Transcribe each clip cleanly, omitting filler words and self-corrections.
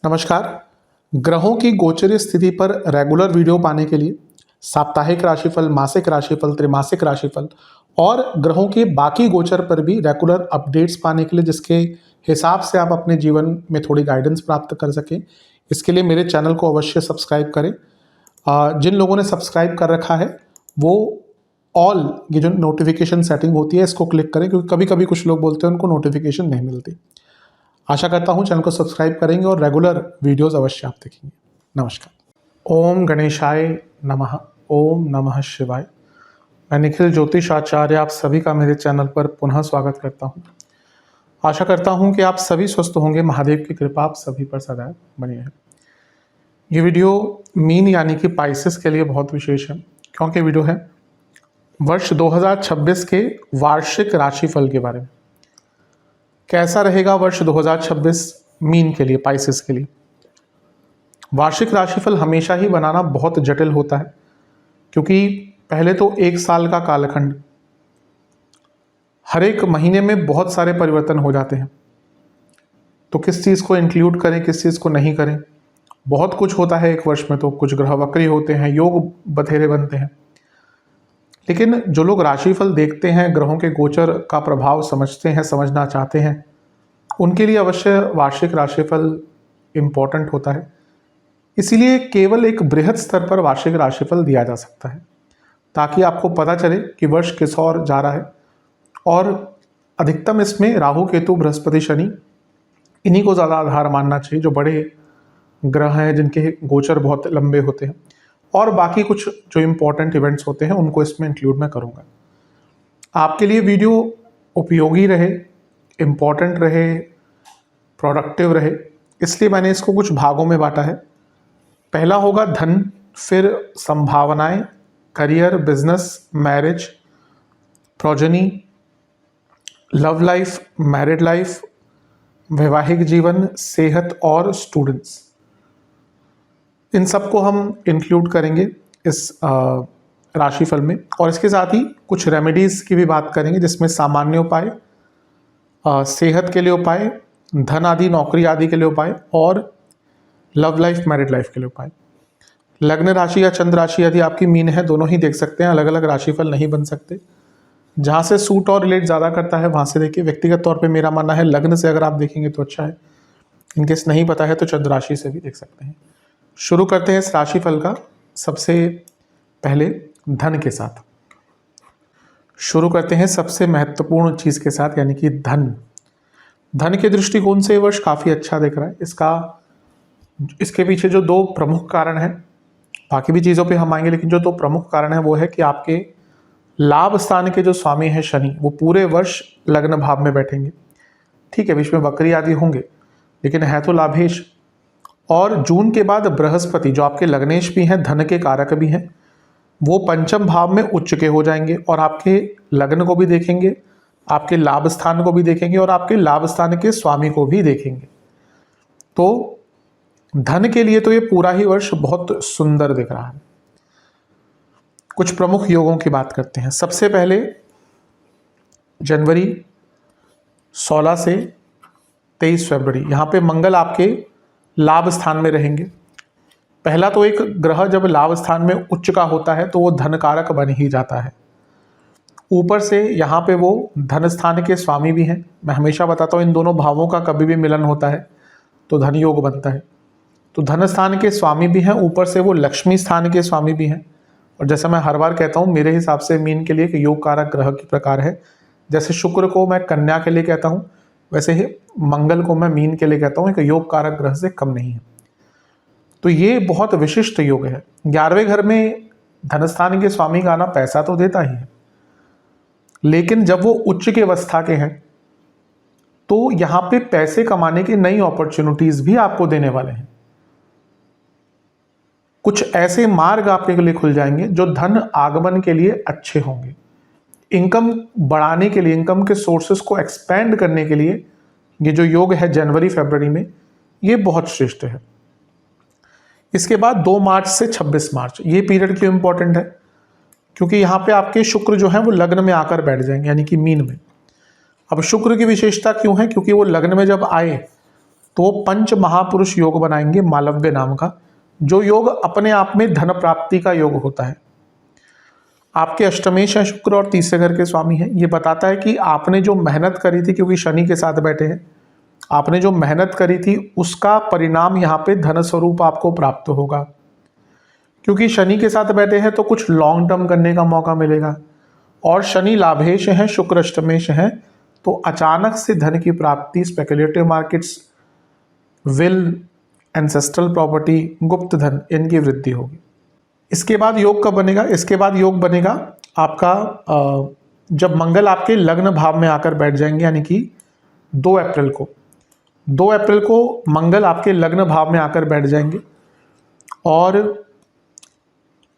नमस्कार। ग्रहों की गोचरीय स्थिति पर रेगुलर वीडियो पाने के लिए साप्ताहिक राशिफल, मासिक राशिफल, त्रैमासिक राशिफल और ग्रहों के बाकी गोचर पर भी रेगुलर अपडेट्स पाने के लिए, जिसके हिसाब से आप अपने जीवन में थोड़ी गाइडेंस प्राप्त कर सकें, इसके लिए मेरे चैनल को अवश्य सब्सक्राइब करें। जिन लोगों ने सब्सक्राइब कर रखा है वो ऑल ये जो नोटिफिकेशन सेटिंग होती है इसको क्लिक करें, क्योंकि कभी कभी कुछ लोग बोलते हैं उनको नोटिफिकेशन नहीं मिलती। आशा करता हूँ चैनल को सब्सक्राइब करेंगे और रेगुलर वीडियोस अवश्य आप देखेंगे। नमस्कार। ओम गणेशाय नमः। ओम नमः शिवाय। मैं निखिल ज्योतिष आचार्य आप सभी का मेरे चैनल पर पुनः स्वागत करता हूँ। आशा करता हूँ कि आप सभी स्वस्थ होंगे। महादेव की कृपा आप सभी पर सदैव बनी है। ये वीडियो मीन यानी कि पाइसेस के लिए बहुत विशेष है, क्योंकि वीडियो है वर्ष 2026 के वार्षिक राशिफल के बारे में। कैसा रहेगा वर्ष 2026 मीन के लिए, पाइसेस के लिए। वार्षिक राशिफल हमेशा ही बनाना बहुत जटिल होता है, क्योंकि पहले तो एक साल का कालखंड, हर एक महीने में बहुत सारे परिवर्तन हो जाते हैं, तो किस चीज़ को इंक्लूड करें, किस चीज़ को नहीं करें, बहुत कुछ होता है एक वर्ष में। तो कुछ ग्रह वक्री होते हैं, योग बथेरे बनते हैं। लेकिन जो लोग राशिफल देखते हैं, ग्रहों के गोचर का प्रभाव समझते हैं, समझना चाहते हैं, उनके लिए अवश्य वार्षिक राशिफल इम्पोर्टेंट होता है। इसीलिए केवल एक बृहद स्तर पर वार्षिक राशिफल दिया जा सकता है, ताकि आपको पता चले कि वर्ष किस ओर जा रहा है। और अधिकतम इसमें राहु, केतु, बृहस्पति, शनि, इन्हीं को ज़्यादा आधार मानना चाहिए, जो बड़े ग्रह हैं जिनके गोचर बहुत लंबे होते हैं। और बाकी कुछ जो इम्पोर्टेंट इवेंट्स होते हैं उनको इसमें इंक्लूड मैं करूँगा। आपके लिए वीडियो उपयोगी रहे, इम्पोर्टेंट रहे, प्रोडक्टिव रहे, इसलिए मैंने इसको कुछ भागों में बांटा है। पहला होगा धन, फिर संभावनाएं, career, business, marriage, progeny, love life, married life, वैवाहिक जीवन, सेहत और स्टूडेंट्स। इन सबको हम इंक्लूड करेंगे इस राशिफल में। और इसके साथ ही कुछ रेमेडीज़ की भी बात करेंगे, जिसमें सामान्य उपाय, सेहत के लिए उपाय, धन आदि, नौकरी आदि के लिए उपाय, और लव लाइफ, मैरिड लाइफ के लिए उपाय। लग्न राशि या चंद्र राशि यदि आपकी मीन है, दोनों ही देख सकते हैं, अलग अलग राशिफल नहीं बन सकते। जहाँ से सूट और रिलेट ज़्यादा करता है वहाँ से देखिए। व्यक्तिगत तौर पे मेरा मानना है लग्न से अगर आप देखेंगे तो अच्छा है। इनकेस नहीं पता है तो चंद्र राशि से भी देख सकते हैं। शुरू करते हैं इस राशिफल का सबसे पहले धन के साथ। शुरू करते हैं सबसे महत्वपूर्ण चीज़ के साथ, यानी कि धन। धन के दृष्टिकोण से वर्ष काफ़ी अच्छा दिख रहा है। इसके पीछे जो दो प्रमुख कारण हैं, बाकी भी चीज़ों पे हम आएंगे, लेकिन जो दो प्रमुख कारण है वो है कि आपके लाभ स्थान के जो स्वामी हैं शनि, वो पूरे वर्ष लग्न भाव में बैठेंगे। ठीक है, बीच में वक्री आदि होंगे, लेकिन है तो लाभेश। और जून के बाद बृहस्पति, जो आपके लग्नेश भी हैं, धन के कारक भी हैं, वो पंचम भाव में उच्च के हो जाएंगे और आपके लग्न को भी देखेंगे, आपके लाभ स्थान को भी देखेंगे और आपके लाभ स्थान के स्वामी को भी देखेंगे। तो धन के लिए तो ये पूरा ही वर्ष बहुत सुंदर दिख रहा है। कुछ प्रमुख योगों की बात करते हैं। सबसे पहले जनवरी 16 से 23 फरवरी, यहाँ पे मंगल आपके लाभ स्थान में रहेंगे। पहला तो एक ग्रह जब लाभ स्थान में उच्च का होता है तो वो धन कारक बन ही जाता है। ऊपर से यहाँ पे वो धन स्थान के स्वामी भी हैं। मैं हमेशा बताता हूँ इन दोनों भावों का कभी भी मिलन होता है तो धन योग बनता है। तो धन स्थान के स्वामी भी हैं, ऊपर से वो लक्ष्मी स्थान के स्वामी भी हैं। और जैसा मैं हर बार कहता हूँ, मेरे हिसाब से मीन के लिए एक योग कारक ग्रह की प्रकार है। जैसे शुक्र को मैं कन्या के लिए कहता हूँ, वैसे ही मंगल को मैं मीन के लिए कहता हूँ, एक योग कारक ग्रह से कम नहीं है। तो ये बहुत विशिष्ट योग है। 11वें घर में धनस्थान के स्वामी का आना पैसा तो देता ही है, लेकिन जब वो उच्च के अवस्था के हैं तो यहाँ पे पैसे कमाने की नई अपॉर्चुनिटीज भी आपको देने वाले हैं। कुछ ऐसे मार्ग आपके लिए खुल जाएंगे जो धन आगमन के लिए अच्छे होंगे। इनकम बढ़ाने के लिए, इनकम के सोर्सेस को एक्सपेंड करने के लिए ये जो योग है जनवरी फरवरी में, ये बहुत श्रेष्ठ है। इसके बाद 2 मार्च से 26 मार्च, ये पीरियड क्यों इंपॉर्टेंट है? क्योंकि यहाँ पे आपके शुक्र जो है वो लग्न में आकर बैठ जाएंगे, यानी कि मीन में। अब शुक्र की विशेषता क्यों है? क्योंकि वो लग्न में जब आए तो वो पंच महापुरुष योग बनाएंगे मालव्य नाम का, जो योग अपने आप में धन प्राप्ति का योग होता है। आपके अष्टमेश है शुक्र और तीसरे घर के स्वामी है। ये बताता है कि आपने जो मेहनत करी थी, क्योंकि शनि के साथ बैठे हैं, आपने जो मेहनत करी थी उसका परिणाम यहाँ पे धन स्वरूप आपको प्राप्त होगा। क्योंकि शनि के साथ बैठे हैं तो कुछ लॉन्ग टर्म करने का मौका मिलेगा, और शनि लाभेश है, शुक्र अष्टमेश है, तो अचानक से धन की प्राप्ति, speculative markets, will, ancestral property, गुप्त धन, इनकी वृद्धि होगी। इसके बाद योग कब बनेगा? इसके बाद योग बनेगा आपका जब मंगल आपके लग्न भाव में आकर बैठ जाएंगे, यानी कि 2 अप्रैल को। 2 अप्रैल को मंगल आपके लग्न भाव में आकर बैठ जाएंगे और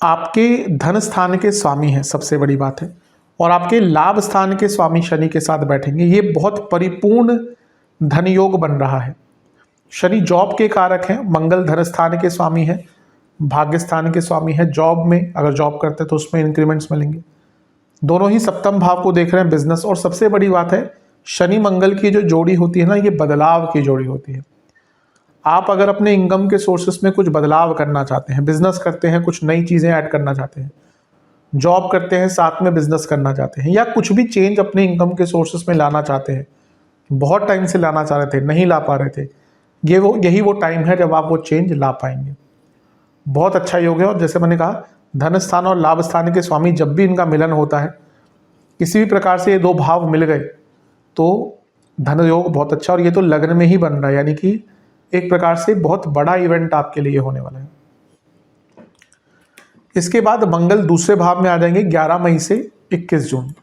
आपके धन स्थान के स्वामी हैं, सबसे बड़ी बात है, और आपके लाभ स्थान के स्वामी शनि के साथ बैठेंगे। ये बहुत परिपूर्ण धन योग बन रहा है। शनि जॉब के कारक हैं, मंगल धन स्थान के स्वामी है, भाग्य स्थान के स्वामी है। जॉब में अगर जॉब करते हैं तो उसमें इंक्रीमेंट्स मिलेंगे। दोनों ही सप्तम भाव को देख रहे हैं, बिजनेस। और सबसे बड़ी बात है, शनि मंगल की जो जोड़ी होती है ना, ये बदलाव की जोड़ी होती है। आप अगर अपने इनकम के सोर्सेस में कुछ बदलाव करना चाहते हैं, बिजनेस करते हैं, कुछ नई चीज़ें ऐड करना चाहते हैं, जॉब करते हैं साथ में बिजनेस करना चाहते हैं, या कुछ भी चेंज अपने इनकम के सोर्सेस में लाना चाहते हैं, बहुत टाइम से लाना चाह रहे थे, नहीं ला पा रहे थे, यही वो टाइम है जब आप वो चेंज ला पाएंगे। बहुत अच्छा योग है। और जैसे मैंने कहा, धन स्थान और लाभ स्थान के स्वामी जब भी इनका मिलन होता है, किसी भी प्रकार से ये 2 भाव मिल गए तो धन योग बहुत अच्छा। और ये तो लग्न में ही बन रहा है, यानी कि एक प्रकार से बहुत बड़ा इवेंट आपके लिए होने वाला है। इसके बाद मंगल दूसरे भाव में आ जाएंगे 11 मई से 21 जून।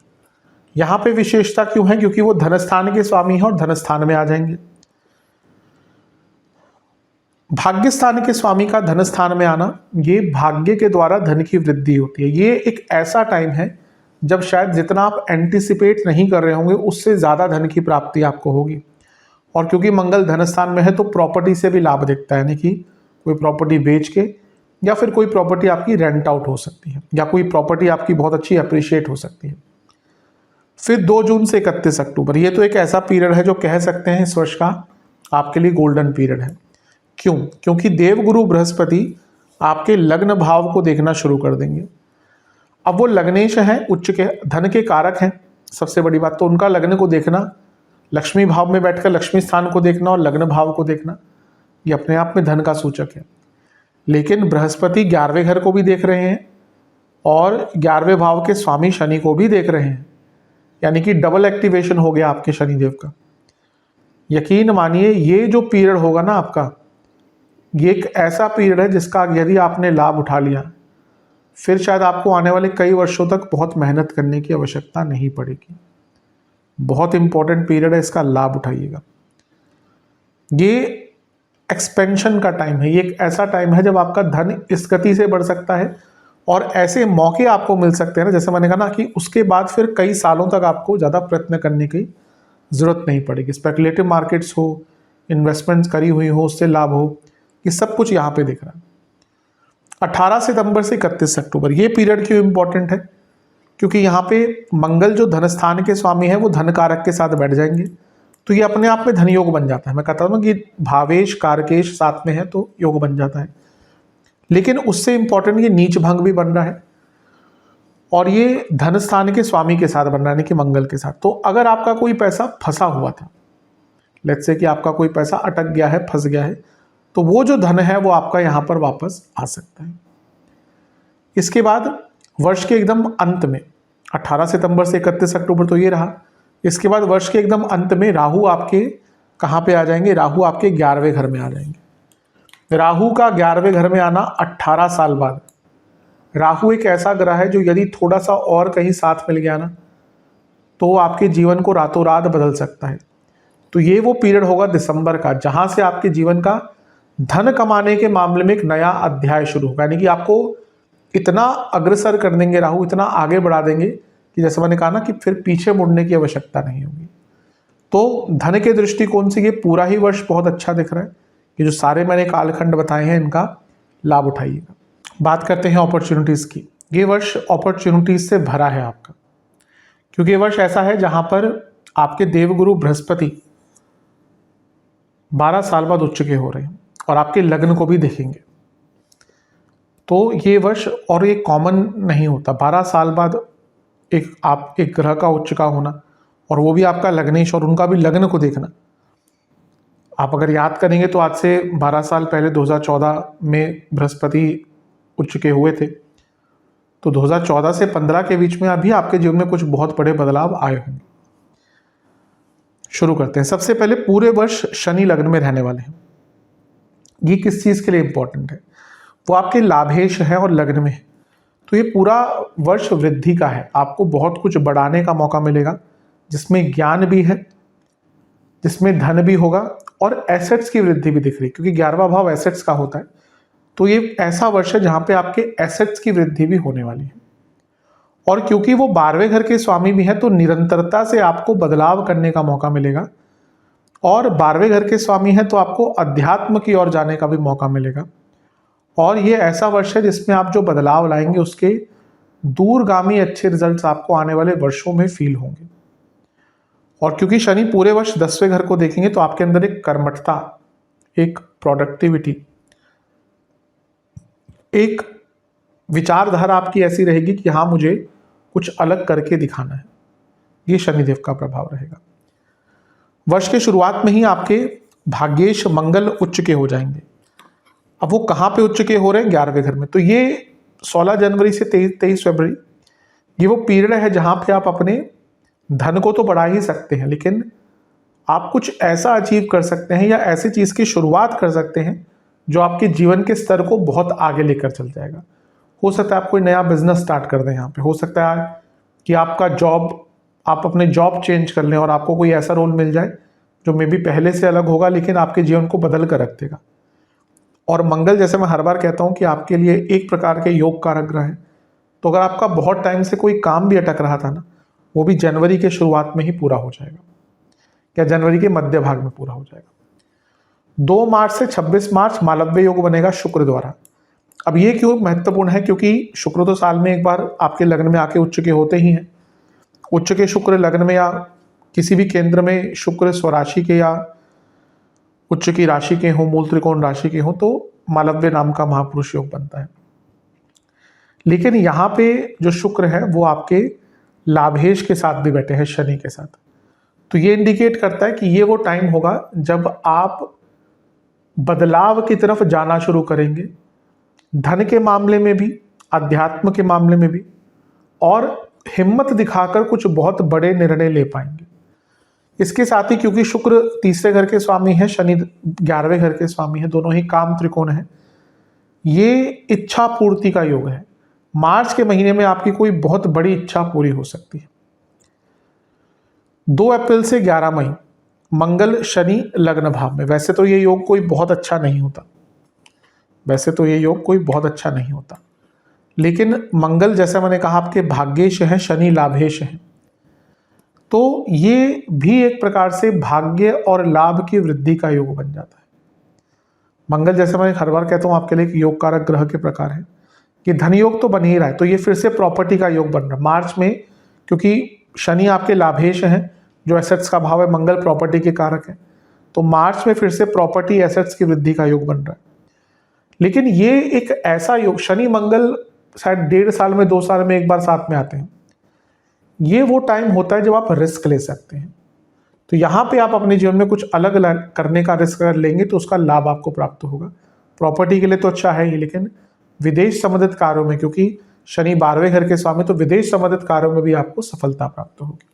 यहां पे विशेषता क्यों है? क्योंकि वो धन स्थान के स्वामी हैं और धन स्थान में आ जाएंगे। भाग्य स्थान के स्वामी का धन स्थान में आना, ये भाग्य के द्वारा धन की वृद्धि होती है। ये एक ऐसा टाइम है जब शायद जितना आप एंटिसिपेट नहीं कर रहे होंगे उससे ज़्यादा धन की प्राप्ति आपको होगी। और क्योंकि मंगल धन स्थान में है तो प्रॉपर्टी से भी लाभ दिखता है, यानी कि कोई प्रॉपर्टी बेच के, या फिर कोई प्रॉपर्टी आपकी रेंट आउट हो सकती है, या कोई प्रॉपर्टी आपकी बहुत अच्छी अप्रिशिएट हो सकती है। फिर 2 जून से 31 अक्टूबर, ये तो एक ऐसा पीरियड है जो कह सकते हैं इस वर्ष का आपके लिए गोल्डन पीरियड है। क्यों? क्योंकि देवगुरु बृहस्पति आपके लग्न भाव को देखना शुरू कर देंगे। अब वो लग्नेश हैं, उच्च के धन के कारक हैं, सबसे बड़ी बात तो उनका लग्न को देखना, लक्ष्मी भाव में बैठकर लक्ष्मी स्थान को देखना और लग्न भाव को देखना, ये अपने आप में धन का सूचक है। लेकिन बृहस्पति 11वें घर को भी देख रहे हैं और 11वें भाव के स्वामी शनि को भी देख रहे हैं, यानी कि डबल एक्टिवेशन हो गया आपके शनिदेव का। यकीन मानिए, ये जो पीरियड होगा ना आपका, ये एक ऐसा पीरियड है जिसका यदि आपने लाभ उठा लिया, फिर शायद आपको आने वाले कई वर्षों तक बहुत मेहनत करने की आवश्यकता नहीं पड़ेगी। बहुत इंपॉर्टेंट पीरियड है, इसका लाभ उठाइएगा। ये एक्सपेंशन का टाइम है, ये एक ऐसा टाइम है जब आपका धन इस गति से बढ़ सकता है और ऐसे मौके आपको मिल सकते हैं ना, जैसे मैंने कहा ना, कि उसके बाद फिर कई सालों तक आपको ज़्यादा प्रयत्न करने की ज़रूरत नहीं पड़ेगी। स्पेकुलेटिव मार्केट्स हो, इन्वेस्टमेंट्स करी हुई हो, उससे लाभ हो, ये सब कुछ यहाँ पे दिख रहा है। 18 सितंबर से 31 अक्टूबर, ये पीरियड क्यों इंपॉर्टेंट है? क्योंकि यहाँ पे मंगल जो धन स्थान के स्वामी है वो धन कारक के साथ बैठ जाएंगे, तो ये अपने आप में धन योग बन जाता है। मैं कहता हूँ कि भावेश कारकेश साथ में है तो योग बन जाता है। लेकिन उससे इंपॉर्टेंट ये नीच भंग भी बन रहा है और ये धन स्थान के स्वामी के साथ बन रहा है, यानी कि मंगल के साथ। तो अगर आपका कोई पैसा फंसा हुआ था, लेट्स से कि आपका कोई पैसा अटक गया है, फंस गया है, तो वो जो धन है वो आपका यहाँ पर वापस आ सकता है। इसके बाद वर्ष के एकदम अंत में 18 सितंबर से 31 अक्टूबर तो ये रहा। इसके बाद वर्ष के एकदम अंत में राहु आपके कहाँ पे आ जाएंगे? राहु आपके 11वें घर में आ जाएंगे। राहु का 11वें घर में आना 18 साल बाद। राहु एक ऐसा ग्रह है जो यदि थोड़ा सा और कहीं साथ मिल गया ना, तो आपके जीवन को रातों रात बदल सकता है। तो ये वो पीरियड होगा दिसंबर का, जहाँ से आपके जीवन का धन कमाने के मामले में एक नया अध्याय शुरू होगा। यानी कि आपको इतना अग्रसर कर देंगे राहु, इतना आगे बढ़ा देंगे कि जैसे मैंने कहा ना कि फिर पीछे मुड़ने की आवश्यकता नहीं होगी। तो धन के दृष्टिकोण से ये पूरा ही वर्ष बहुत अच्छा दिख रहा है कि जो सारे मैंने कालखंड बताए हैं इनका लाभ उठाइएगा। बात करते हैं अपॉर्चुनिटीज़ की। ये वर्ष अपॉर्चुनिटीज़ से भरा है आपका, क्योंकि ये वर्ष ऐसा है जहाँ पर आपके देवगुरु बृहस्पति 12 साल बाद उच्च के हो रहे हैं और आपके लग्न को भी देखेंगे। तो ये वर्ष, और ये कॉमन नहीं होता 12 साल बाद एक ग्रह का उच्च का होना, और वो भी आपका लग्नेश और उनका भी लग्न को देखना। आप अगर याद करेंगे तो आज से 12 साल पहले 2014 में बृहस्पति उच्च के हुए थे। तो 2014 से 15 के बीच में अभी आपके जीवन में कुछ बहुत बड़े बदलाव आए होंगे। शुरू करते हैं। सबसे पहले पूरे वर्ष शनि लग्न में रहने वाले हैं। ये किस चीज के लिए इंपॉर्टेंट है? वो आपके लाभेश है और लग्न में है। तो ये पूरा वर्ष वृद्धि का है। आपको बहुत कुछ बढ़ाने का मौका मिलेगा, जिसमें ज्ञान भी है, जिसमें धन भी होगा और एसेट्स की वृद्धि भी दिख रही है, क्योंकि 11वां भाव एसेट्स का होता है। तो ये ऐसा वर्ष है जहां पे आपके एसेट्स की वृद्धि भी होने वाली है। और क्योंकि वो 12वें घर के स्वामी भी हैं, तो निरंतरता से आपको बदलाव करने का मौका मिलेगा। और 12वें घर के स्वामी हैं तो आपको अध्यात्म की ओर जाने का भी मौका मिलेगा। और ये ऐसा वर्ष है जिसमें आप जो बदलाव लाएंगे उसके दूरगामी अच्छे रिजल्ट्स आपको आने वाले वर्षों में फील होंगे। और क्योंकि शनि पूरे वर्ष 10वें घर को देखेंगे, तो आपके अंदर एक कर्मठता, एक प्रोडक्टिविटी, एक विचारधारा आपकी ऐसी रहेगी कि हाँ, मुझे कुछ अलग करके दिखाना है। ये शनिदेव का प्रभाव रहेगा। वर्ष के शुरुआत में ही आपके भाग्येश मंगल उच्च के हो जाएंगे। अब वो कहाँ पे उच्च के हो रहे हैं? 11वें घर में। तो ये 16 जनवरी से 23 फरवरी ये वो पीरियड है जहां पे आप अपने धन को तो बढ़ा ही सकते हैं, लेकिन आप कुछ ऐसा अचीव कर सकते हैं या ऐसी चीज की शुरुआत कर सकते हैं जो आपके जीवन के स्तर को बहुत आगे लेकर चल जाएगा। हो सकता है आप कोई नया बिजनेस स्टार्ट कर दें यहाँ पे, हो सकता है कि आपका जॉब, आप अपने जॉब चेंज कर लें और आपको कोई ऐसा रोल मिल जाए जो मे बी पहले से अलग होगा लेकिन आपके जीवन को बदल कर रख देगा। और मंगल, जैसे मैं हर बार कहता हूं कि आपके लिए एक प्रकार के योग कारक ग्रह है। तो अगर आपका बहुत टाइम से कोई काम भी अटक रहा था ना, वो भी जनवरी के शुरुआत में ही पूरा हो जाएगा, या जनवरी के मध्य भाग में पूरा हो जाएगा। 2 मार्च से 26 मार्च मालव्य योग बनेगा शुक्र द्वारा। अब ये क्यों महत्वपूर्ण है? क्योंकि शुक्र तो साल में एक बार आपके लग्न में आके उच्च के होते ही हैं। उच्च के शुक्र लग्न में या किसी भी केंद्र में शुक्र स्वराशि के या उच्च की राशि के हों, मूल त्रिकोण राशि के हों, तो मालव्य नाम का महापुरुष योग बनता है। लेकिन यहाँ पे जो शुक्र है वो आपके लाभेश के साथ भी बैठे हैं, शनि के साथ। तो ये इंडिकेट करता है कि ये वो टाइम होगा जब आप बदलाव की तरफ जाना शुरू करेंगे, धन के मामले में भी, अध्यात्म के मामले में भी, और हिम्मत दिखाकर कुछ बहुत बड़े निर्णय ले पाएंगे। इसके साथ ही क्योंकि शुक्र तीसरे घर के स्वामी है, शनि 11वें घर के स्वामी है, दोनों ही काम त्रिकोण है, ये इच्छा पूर्ति का योग है। मार्च के महीने में आपकी कोई बहुत बड़ी इच्छा पूरी हो सकती है। 2 अप्रैल से 11 मई मंगल शनि लग्न भाव में। वैसे तो ये योग कोई बहुत अच्छा नहीं होता, लेकिन मंगल, जैसे मैंने कहा, आपके भाग्येश है, शनि लाभेश है। तो ये भी एक प्रकार से भाग्य और लाभ की वृद्धि का योग बन जाता है। मंगल, जैसे मैं हर बार कहता हूं, आपके लिए एक योग कारक ग्रह के प्रकार है। ये धन योग तो बन ही रहा है, तो ये फिर से प्रॉपर्टी का योग बन रहा है मार्च में, क्योंकि शनि आपके लाभेश हैं, जो एसेट्स का भाव है, मंगल प्रॉपर्टी के कारक है। तो मार्च में फिर से प्रॉपर्टी एसेट्स की वृद्धि का योग बन रहा है। लेकिन ये एक ऐसा योग, शनि मंगल शायद 1.5 साल में, 2 साल में एक बार साथ में आते हैं। ये वो टाइम होता है जब आप रिस्क ले सकते हैं। तो यहाँ पे आप अपने जीवन में कुछ अलग करने का रिस्क अगर लेंगे तो उसका लाभ आपको प्राप्त होगा। प्रॉपर्टी के लिए तो अच्छा है ही, लेकिन विदेश संबंधित कार्यों में, क्योंकि शनि 12वें घर के स्वामी, तो विदेश संबंधित कार्यों में भी आपको सफलता प्राप्त होगी।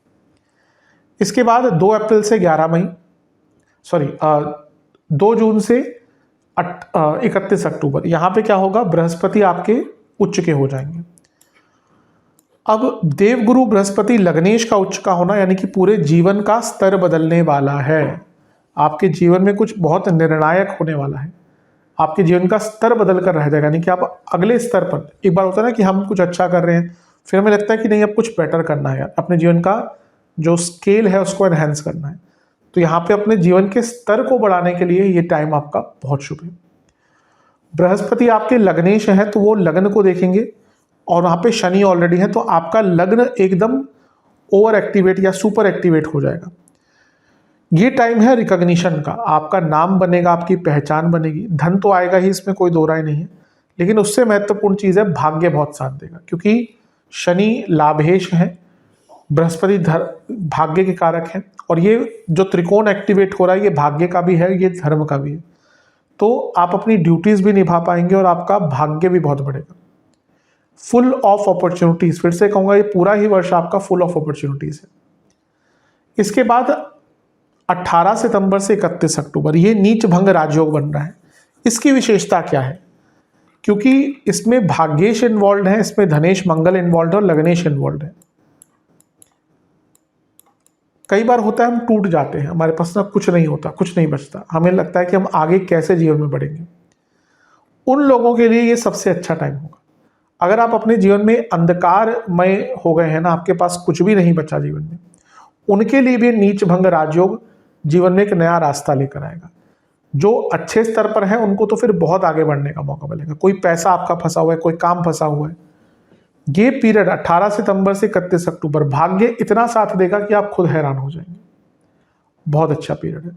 इसके बाद 2 अप्रैल से 2 जून से 31 अक्टूबर, यहाँ पे क्या होगा? बृहस्पति आपके उच्च के हो जाएंगे। अब देवगुरु बृहस्पति लग्नेश का उच्च का होना, यानी कि पूरे जीवन का स्तर बदलने वाला है। आपके जीवन में कुछ बहुत निर्णायक होने वाला है। आपके जीवन का स्तर बदल कर रह जाएगा, यानी कि आप अगले स्तर पर, एक बार होता है ना कि हम कुछ अच्छा कर रहे हैं, फिर हमें लगता है कि नहीं, अब कुछ बेटर करना है, अपने जीवन का जो स्केल है उसको एनहेंस करना है। तो यहाँ पे अपने जीवन के स्तर को बढ़ाने के लिए ये टाइम आपका बहुत शुभ है। बृहस्पति आपके लग्नेश है, तो वो लग्न को देखेंगे, और वहां पे शनि ऑलरेडी है, तो आपका लग्न एकदम ओवर एक्टिवेट या सुपर एक्टिवेट हो जाएगा। ये टाइम है रिकॉग्निशन का, आपका नाम बनेगा, आपकी पहचान बनेगी, धन तो आएगा ही, इसमें कोई दो राय नहीं है, लेकिन उससे महत्वपूर्ण चीज़ है भाग्य बहुत साथ देगा, क्योंकि शनि लाभेश है, बृहस्पति भाग्य के कारक हैं, और ये जो त्रिकोण एक्टिवेट हो रहा है ये भाग्य का भी है, ये धर्म का भी है। तो आप अपनी ड्यूटीज भी निभा पाएंगे और आपका भाग्य भी बहुत बढ़ेगा। फुल ऑफ अपॉर्चुनिटीज, फिर से कहूंगा ये पूरा ही वर्ष आपका फुल ऑफ अपॉर्चुनिटीज है। इसके बाद 18 सितंबर से 31 अक्टूबर ये नीच भंग राजयोग बन रहा है। इसकी विशेषता क्या है? क्योंकि इसमें भाग्येश इन्वॉल्व है, इसमें धनेश मंगल इन्वॉल्व है और लग्नेश इन्वॉल्व है। कई बार होता है हम टूट जाते हैं, हमारे पास ना कुछ नहीं होता, कुछ नहीं बचता, हमें लगता है कि हम आगे कैसे जीवन में बढ़ेंगे। उन लोगों के लिए ये सबसे अच्छा टाइम होगा। अगर आप अपने जीवन में अंधकारमय हो गए हैं ना, आपके पास कुछ भी नहीं बचा जीवन में, उनके लिए भी नीच भंग राजयोग जीवन में एक नया रास्ता लेकर आएगा। जो अच्छे स्तर पर है उनको तो फिर बहुत आगे बढ़ने का मौका मिलेगा। कोई पैसा आपका फंसा हुआ है, कोई काम फंसा हुआ है, ये पीरियड 18 सितंबर से 31 अक्टूबर भाग्य इतना साथ देगा कि आप खुद हैरान हो जाएंगे। बहुत अच्छा पीरियड है।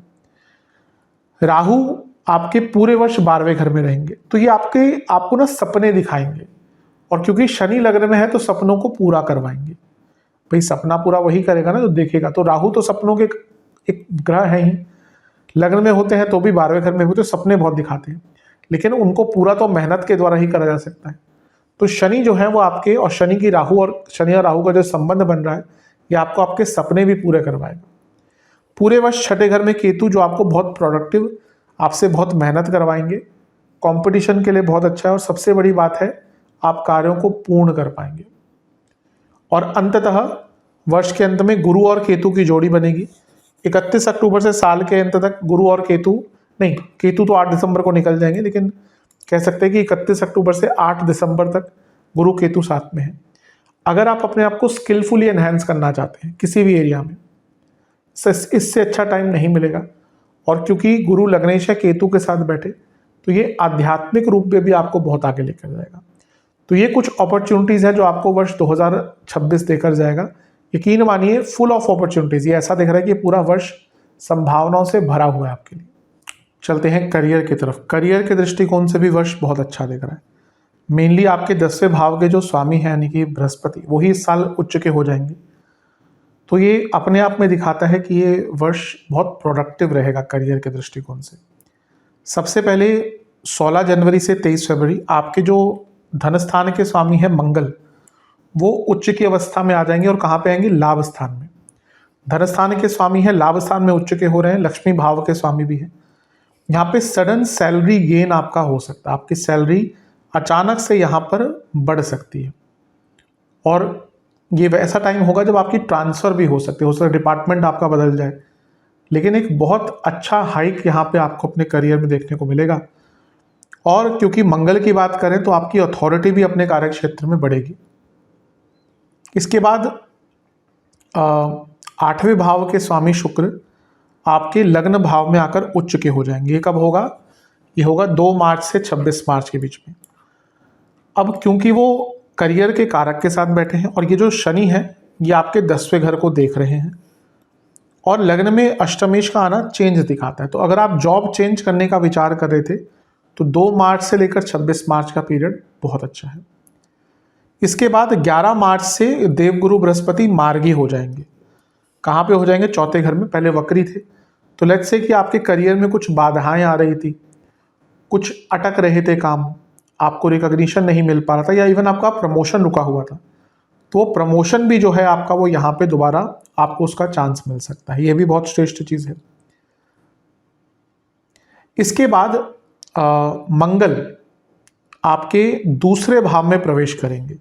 राहु आपके पूरे वर्ष 12वें घर में रहेंगे, तो ये आपको ना सपने दिखाएंगे, और क्योंकि शनि लग्न में है तो सपनों को पूरा करवाएंगे। भाई सपना पूरा वही करेगा ना जो देखेगा, तो राहु तो सपनों के एक ग्रह है ही, लग्न में होते हैं तो भी 12वें घर में होते तो सपने बहुत दिखाते हैं, लेकिन उनको पूरा तो मेहनत के द्वारा ही करा जा सकता है। तो शनि जो है वो आपके, और शनि की राहु और शनि और राहु का जो संबंध बन रहा है ये आपको आपके सपने भी पूरे करवाएगा। पूरे वर्ष छठे घर में केतु जो आपको बहुत प्रोडक्टिव, आपसे बहुत मेहनत करवाएंगे, कंपटीशन के लिए बहुत अच्छा है, और सबसे बड़ी बात है आप कार्यों को पूर्ण कर पाएंगे। और अंततः वर्ष के अंत में गुरु और केतु की जोड़ी बनेगी। 31 अक्टूबर से साल के अंत तक गुरु और केतु, नहीं केतु तो 8 दिसंबर को निकल जाएंगे, लेकिन कह सकते हैं कि 31 अक्टूबर से 8 दिसंबर तक गुरु केतु साथ में है। अगर आप अपने आप को स्किलफुली एनहांस करना चाहते हैं किसी भी एरिया में, इससे अच्छा टाइम नहीं मिलेगा। और क्योंकि गुरु लग्नेश है केतु के साथ बैठे, तो ये आध्यात्मिक रूप में भी आपको बहुत आगे लेकर जाएगा। तो ये कुछ अपॉर्चुनिटीज़ है जो आपको वर्ष 2026 देकर जाएगा। यकीन मानिए फुल ऑफ अपॉर्चुनिटीज़, ये ऐसा दिख रहा है कि पूरा वर्ष संभावनाओं से भरा हुआ है आपके लिए। चलते हैं करियर की तरफ। करियर के दृष्टिकोण से भी वर्ष बहुत अच्छा दिख रहा है। मेनली आपके 10वें भाव के जो स्वामी हैं यानी कि बृहस्पति, वही इस साल उच्च के हो जाएंगे। तो ये अपने आप में दिखाता है कि ये वर्ष बहुत प्रोडक्टिव रहेगा करियर के दृष्टिकोण से। सबसे पहले 16 जनवरी से 23 फरवरी आपके जो धन स्थान के स्वामी हैं मंगल, वो उच्च की अवस्था में आ जाएंगे। और कहाँ पे आएंगे? लाभ स्थान में। धन स्थान के स्वामी हैं, लाभ स्थान में उच्च के हो रहे हैं, लक्ष्मी भाव के स्वामी भी हैं। यहाँ पे सडन सैलरी गेन आपका हो सकता है, आपकी सैलरी अचानक से यहाँ पर बढ़ सकती है। और ये वैसा टाइम होगा जब आपकी ट्रांसफ़र भी हो सकती है, डिपार्टमेंट आपका बदल जाए, लेकिन एक बहुत अच्छा हाइक यहाँ पे आपको अपने करियर में देखने को मिलेगा। और क्योंकि मंगल की बात करें तो आपकी अथॉरिटी भी अपने कार्य क्षेत्र में बढ़ेगी। इसके बाद 8वें भाव के स्वामी शुक्र आपके लग्न भाव में आकर उच्च के हो जाएंगे। ये कब होगा? ये होगा 2 मार्च से 26 मार्च के बीच में। अब क्योंकि वो करियर के कारक के साथ बैठे हैं, और ये जो शनि है ये आपके 10वें घर को देख रहे हैं, और लग्न में अष्टमेश का आना चेंज दिखाता है। तो अगर आप जॉब चेंज करने का विचार कर रहे थे तो 2 मार्च से लेकर 26 मार्च का पीरियड बहुत अच्छा है। इसके बाद 11 मार्च से देवगुरु बृहस्पति मार्गी हो जाएंगे। कहाँ पे हो जाएंगे? चौथे घर में। पहले वक्री थे, तो लेट्स से कि आपके करियर में कुछ बाधाएं आ रही थी, कुछ अटक रहे थे काम, आपको रिकॉग्निशन नहीं मिल पा रहा था, या इवन आपका प्रमोशन रुका हुआ था, तो वो प्रमोशन भी जो है आपका वो यहाँ पे दोबारा आपको उसका चांस मिल सकता है। ये भी बहुत श्रेष्ठ चीज़ है। इसके बाद मंगल आपके दूसरे भाव में प्रवेश करेंगे।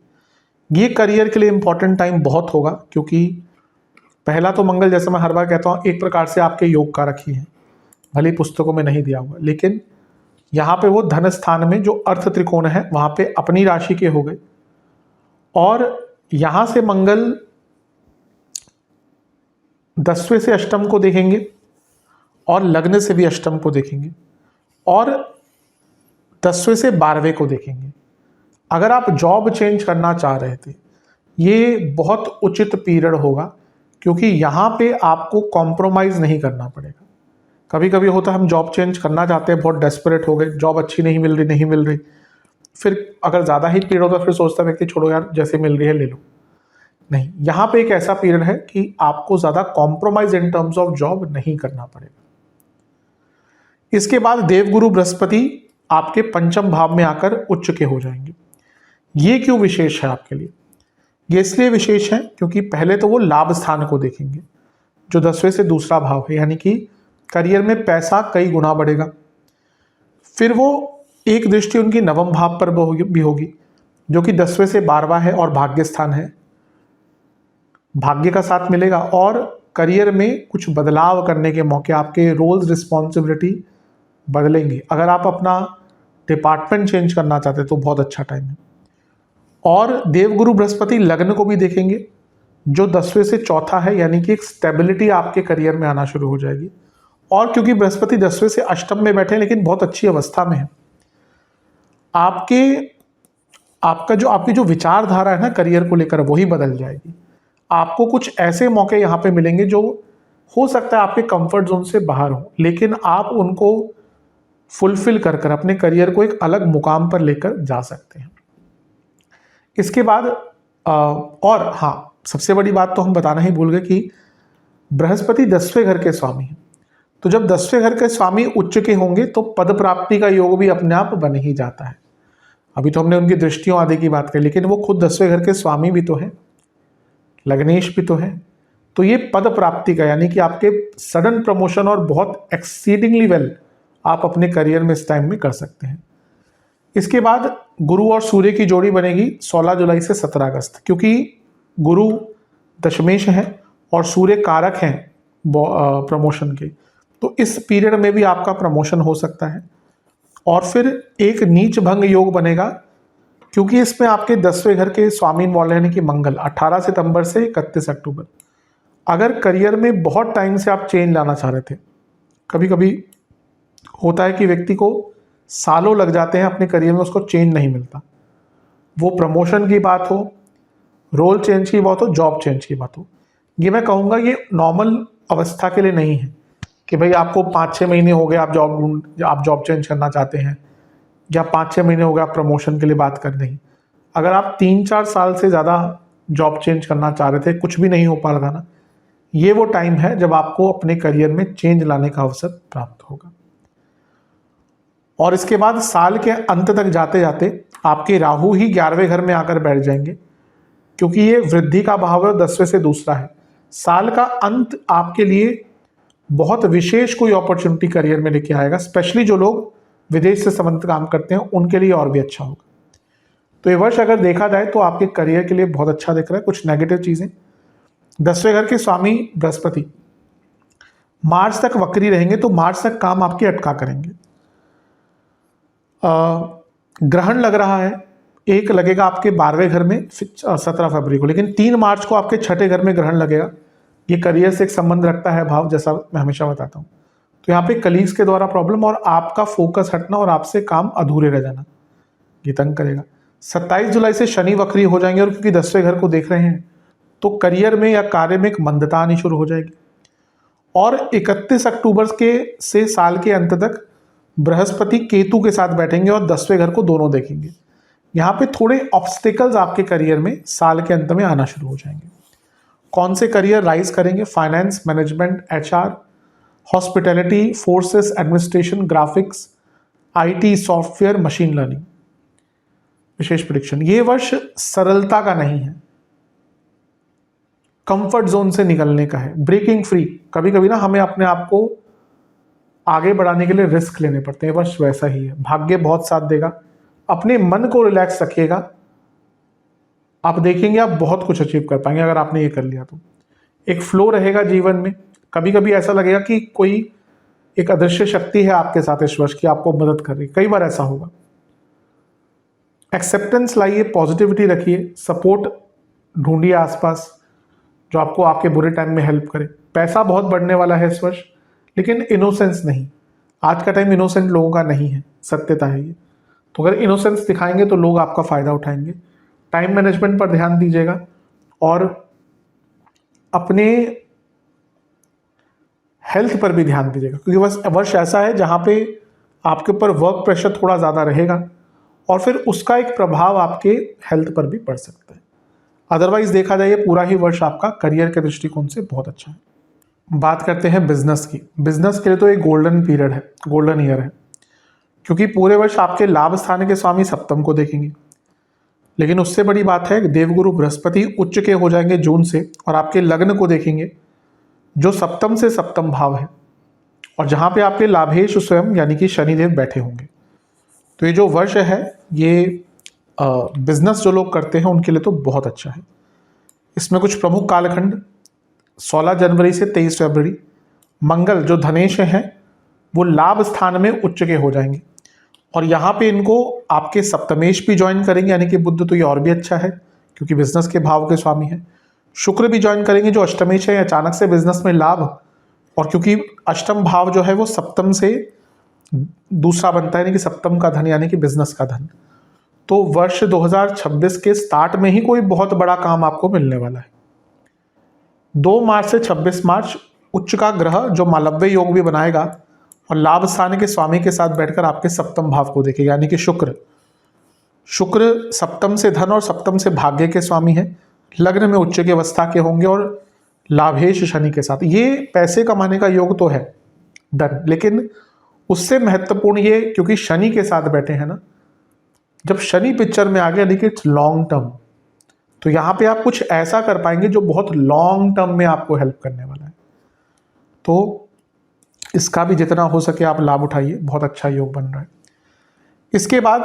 ये करियर के लिए इंपॉर्टेंट टाइम बहुत होगा, क्योंकि पहला तो मंगल, जैसे मैं हर बार कहता हूँ, एक प्रकार से आपके योग कारक ही है, भले ही पुस्तकों में नहीं दिया हुआ, लेकिन यहाँ पे वो धन स्थान में जो अर्थ त्रिकोण है वहाँ पे अपनी राशि के हो गए। और यहाँ से मंगल 10वें से अष्टम को देखेंगे, और लग्न से भी अष्टम को देखेंगे, और 10वें से 12वें को देखेंगे। अगर आप जॉब चेंज करना चाह रहे थे, ये बहुत उचित पीरियड होगा क्योंकि यहाँ पे आपको कॉम्प्रोमाइज़ नहीं करना पड़ेगा। कभी कभी होता है हम जॉब चेंज करना चाहते हैं, बहुत डेस्परेट हो गए, जॉब अच्छी नहीं मिल रही, फिर अगर ज़्यादा ही पीरियड होता है फिर सोचता है व्यक्ति छोड़ो यार, जैसे मिल रही है ले लो। नहीं, यहाँ पे एक ऐसा पीरियड है कि आपको ज़्यादा compromise in terms of job नहीं करना पड़ेगा। इसके बाद देवगुरु बृहस्पति आपके पंचम भाव में आकर उच्च के हो जाएंगे। ये क्यों विशेष है आपके लिए? ये इसलिए विशेष है क्योंकि पहले तो वो लाभ स्थान को देखेंगे, जो 10वें से दूसरा भाव है, यानी कि करियर में पैसा कई गुना बढ़ेगा। फिर वो एक दृष्टि उनकी नवम भाव पर भी होगी, जो कि 10वें से 12वां है और भाग्य स्थान है। भाग्य का साथ मिलेगा और करियर में कुछ बदलाव करने के मौके, आपके रोल्स रिस्पॉन्सिबिलिटी बदलेंगे। अगर आप अपना डिपार्टमेंट चेंज करना चाहते हैं तो बहुत अच्छा टाइम है। और देवगुरु बृहस्पति लग्न को भी देखेंगे, जो 10वें से चौथा है, यानी कि एक स्टेबिलिटी आपके करियर में आना शुरू हो जाएगी। और क्योंकि बृहस्पति 10वें से अष्टम में बैठे लेकिन बहुत अच्छी अवस्था में है, आपकी जो विचारधारा है ना करियर को लेकर, वही बदल जाएगी। आपको कुछ ऐसे मौके यहाँ पे मिलेंगे जो हो सकता है आपके कंफर्ट जोन से बाहर हो, लेकिन आप उनको फुलफिल कर अपने करियर को एक अलग मुकाम पर लेकर जा सकते हैं। इसके बाद और हाँ, सबसे बड़ी बात तो हम बताना ही भूल गए कि बृहस्पति 10वें घर के स्वामी हैं। तो जब 10वें घर के स्वामी उच्च के होंगे तो पद प्राप्ति का योग भी अपने आप बन ही जाता है। अभी तो हमने उनकी दृष्टियों आदि की बात करी, लेकिन वो खुद 10वें घर के स्वामी भी तो है, लग्नेश भी तो है। तो ये पद प्राप्ति का, यानी कि आपके सडन प्रमोशन और बहुत एक्सीडिंगली वेल आप अपने करियर में इस टाइम में कर सकते हैं। इसके बाद गुरु और सूर्य की जोड़ी बनेगी 16 जुलाई से 17 अगस्त, क्योंकि गुरु दशमेश हैं और सूर्य कारक हैं प्रमोशन के। तो इस पीरियड में भी आपका प्रमोशन हो सकता है। और फिर एक नीच भंग योग बनेगा, क्योंकि इसमें आपके 10वें घर के स्वामी इन्वॉल्व, यानी कि मंगल, 18 सितंबर से 31 अक्टूबर। अगर करियर में बहुत टाइम से आप चेंज लाना चाह रहे थे, कभी कभी होता है कि व्यक्ति को सालों लग जाते हैं अपने करियर में, उसको चेंज नहीं मिलता। वो प्रमोशन की बात हो, रोल चेंज की बात हो, जॉब चेंज की बात हो, ये मैं कहूँगा ये नॉर्मल अवस्था के लिए नहीं है कि भाई आपको 5-6 महीने हो गए आप जॉब चेंज करना चाहते हैं, या 5-6 महीने हो गए आप प्रमोशन के लिए बात कर रही। अगर आप 3-4 साल से ज़्यादा जॉब चेंज करना चाह रहे थे, कुछ भी नहीं हो पा रहा था ना, ये वो टाइम है जब आपको अपने करियर में चेंज लाने का अवसर प्राप्त होगा। और इसके बाद साल के अंत तक जाते जाते आपके राहु ही 11वें घर में आकर बैठ जाएंगे, क्योंकि ये वृद्धि का भाव है, 10वें से दूसरा है। साल का अंत आपके लिए बहुत विशेष कोई अपॉर्चुनिटी करियर में लेके आएगा, स्पेशली जो लोग विदेश से संबंधित काम करते हैं उनके लिए और भी अच्छा होगा। तो ये वर्ष अगर देखा जाए तो आपके करियर के लिए बहुत अच्छा दिख रहा है। कुछ नेगेटिव चीजें, 10वें घर के स्वामी बृहस्पति मार्च तक वक्री रहेंगे, तो मार्च तक काम आपके अटका करेंगे। ग्रहण लग रहा है, एक लगेगा आपके 12वें घर में 17 फरवरी को, लेकिन 3 मार्च को आपके 6ठे घर में ग्रहण लगेगा। ये करियर से एक संबंध रखता है भाव, जैसा मैं हमेशा बताता हूँ। तो यहाँ पे कलीग्स के द्वारा प्रॉब्लम और आपका फोकस हटना और आपसे काम अधूरे रह जाना, ये तंग करेगा। 27 जुलाई से शनि वक्री हो जाएंगे, और क्योंकि 10वें घर को देख रहे हैं तो करियर में या कार्य में एक मंदता आनी शुरू हो जाएगी। और 31 अक्टूबर के से साल के अंत तक बृहस्पति केतु के साथ बैठेंगे और 10वें घर को दोनों देखेंगे। यहाँ पे थोड़े ऑब्स्टिकल्स आपके करियर में साल के अंत में आना शुरू हो जाएंगे। कौन से करियर राइज करेंगे? Finance, management, HR, hospitality, forces, administration, graphics, IT, software, machine learning. विशेष प्रेडिक्शन, ये वर्ष सरलता का नहीं है, कंफर्ट जोन से निकलने का है, ब्रेकिंग फ्री। कभी कभी ना हमें अपने आप को आगे बढ़ाने के लिए रिस्क लेने पड़ते हैं, वर्ष वैसा ही है। भाग्य बहुत साथ देगा, अपने मन को रिलैक्स रखिएगा, आप देखेंगे आप बहुत कुछ अचीव कर पाएंगे अगर आपने ये कर लिया तो। एक फ्लो रहेगा जीवन में। कभी कभी ऐसा लगेगा कि कोई एक अदृश्य शक्ति है आपके साथ इस वर्ष की, आपको मदद कर रही, कई बार ऐसा होगा। एक्सेप्टेंस लाइए, पॉजिटिविटी रखिए, सपोर्ट ढूंढिए आसपास जो आपको आपके बुरे टाइम में हेल्प करे। पैसा बहुत बढ़ने वाला है इस वर्ष, लेकिन इनोसेंस नहीं। आज का टाइम इनोसेंट लोगों का नहीं है, सत्यता है ये। तो अगर इनोसेंस दिखाएंगे तो लोग आपका फायदा उठाएंगे। टाइम मैनेजमेंट पर ध्यान दीजिएगा और अपने हेल्थ पर भी ध्यान दीजिएगा, क्योंकि बस वर्ष ऐसा है जहाँ पे आपके ऊपर वर्क प्रेशर थोड़ा ज़्यादा रहेगा और फिर उसका एक प्रभाव आपके हेल्थ पर भी पड़ सकता है। अदरवाइज देखा जाए ये पूरा ही वर्ष आपका करियर के दृष्टिकोण से बहुत अच्छा है। बात करते हैं बिजनेस की। बिजनेस के लिए तो एक गोल्डन पीरियड है, गोल्डन ईयर है, क्योंकि पूरे वर्ष आपके लाभ स्थान के स्वामी सप्तम को देखेंगे। लेकिन उससे बड़ी बात है देवगुरु बृहस्पति उच्च के हो जाएंगे जून से और आपके लग्न को देखेंगे, जो सप्तम से सप्तम भाव है और जहां पे आपके लाभेश स्वयं यानी कि शनिदेव बैठे होंगे। तो ये जो वर्ष है ये बिजनेस जो लोग करते हैं उनके लिए तो बहुत अच्छा है। इसमें कुछ प्रमुख कालखंड 16 जनवरी से 23 फरवरी। मंगल जो धनेश हैं वो लाभ स्थान में उच्च के हो जाएंगे और यहाँ पे इनको आपके सप्तमेश भी ज्वाइन करेंगे, यानी कि बुध, तो ये और भी अच्छा है क्योंकि बिजनेस के भाव के स्वामी हैं। शुक्र भी ज्वाइन करेंगे जो अष्टमेश है, अचानक से बिजनेस में लाभ, और क्योंकि अष्टम भाव जो है वो सप्तम से दूसरा बनता है, यानी कि सप्तम का धन यानी कि बिजनेस का धन। तो वर्ष 2026 के स्टार्ट में ही कोई बहुत बड़ा काम आपको मिलने वाला है। 2 मार्च से 26 मार्च उच्च का ग्रह जो मालव्य योग भी बनाएगा और लाभ स्थान के स्वामी के साथ बैठकर आपके सप्तम भाव को देखेगा, यानी कि शुक्र सप्तम से धन और सप्तम से भाग्य के स्वामी है। लग्न में उच्च की अवस्था के होंगे और लाभेश शनि के साथ। ये पैसे कमाने का योग तो है डन, लेकिन उससे महत्वपूर्ण ये क्योंकि शनि के साथ बैठे हैं ना, जब शनि पिक्चर में आ गया यानी कि इट्स लॉन्ग टर्म, तो यहाँ पे आप कुछ ऐसा कर पाएंगे जो बहुत लॉन्ग टर्म में आपको हेल्प करने वाला है। तो इसका भी जितना हो सके आप लाभ उठाइए, बहुत अच्छा योग बन रहा है। इसके बाद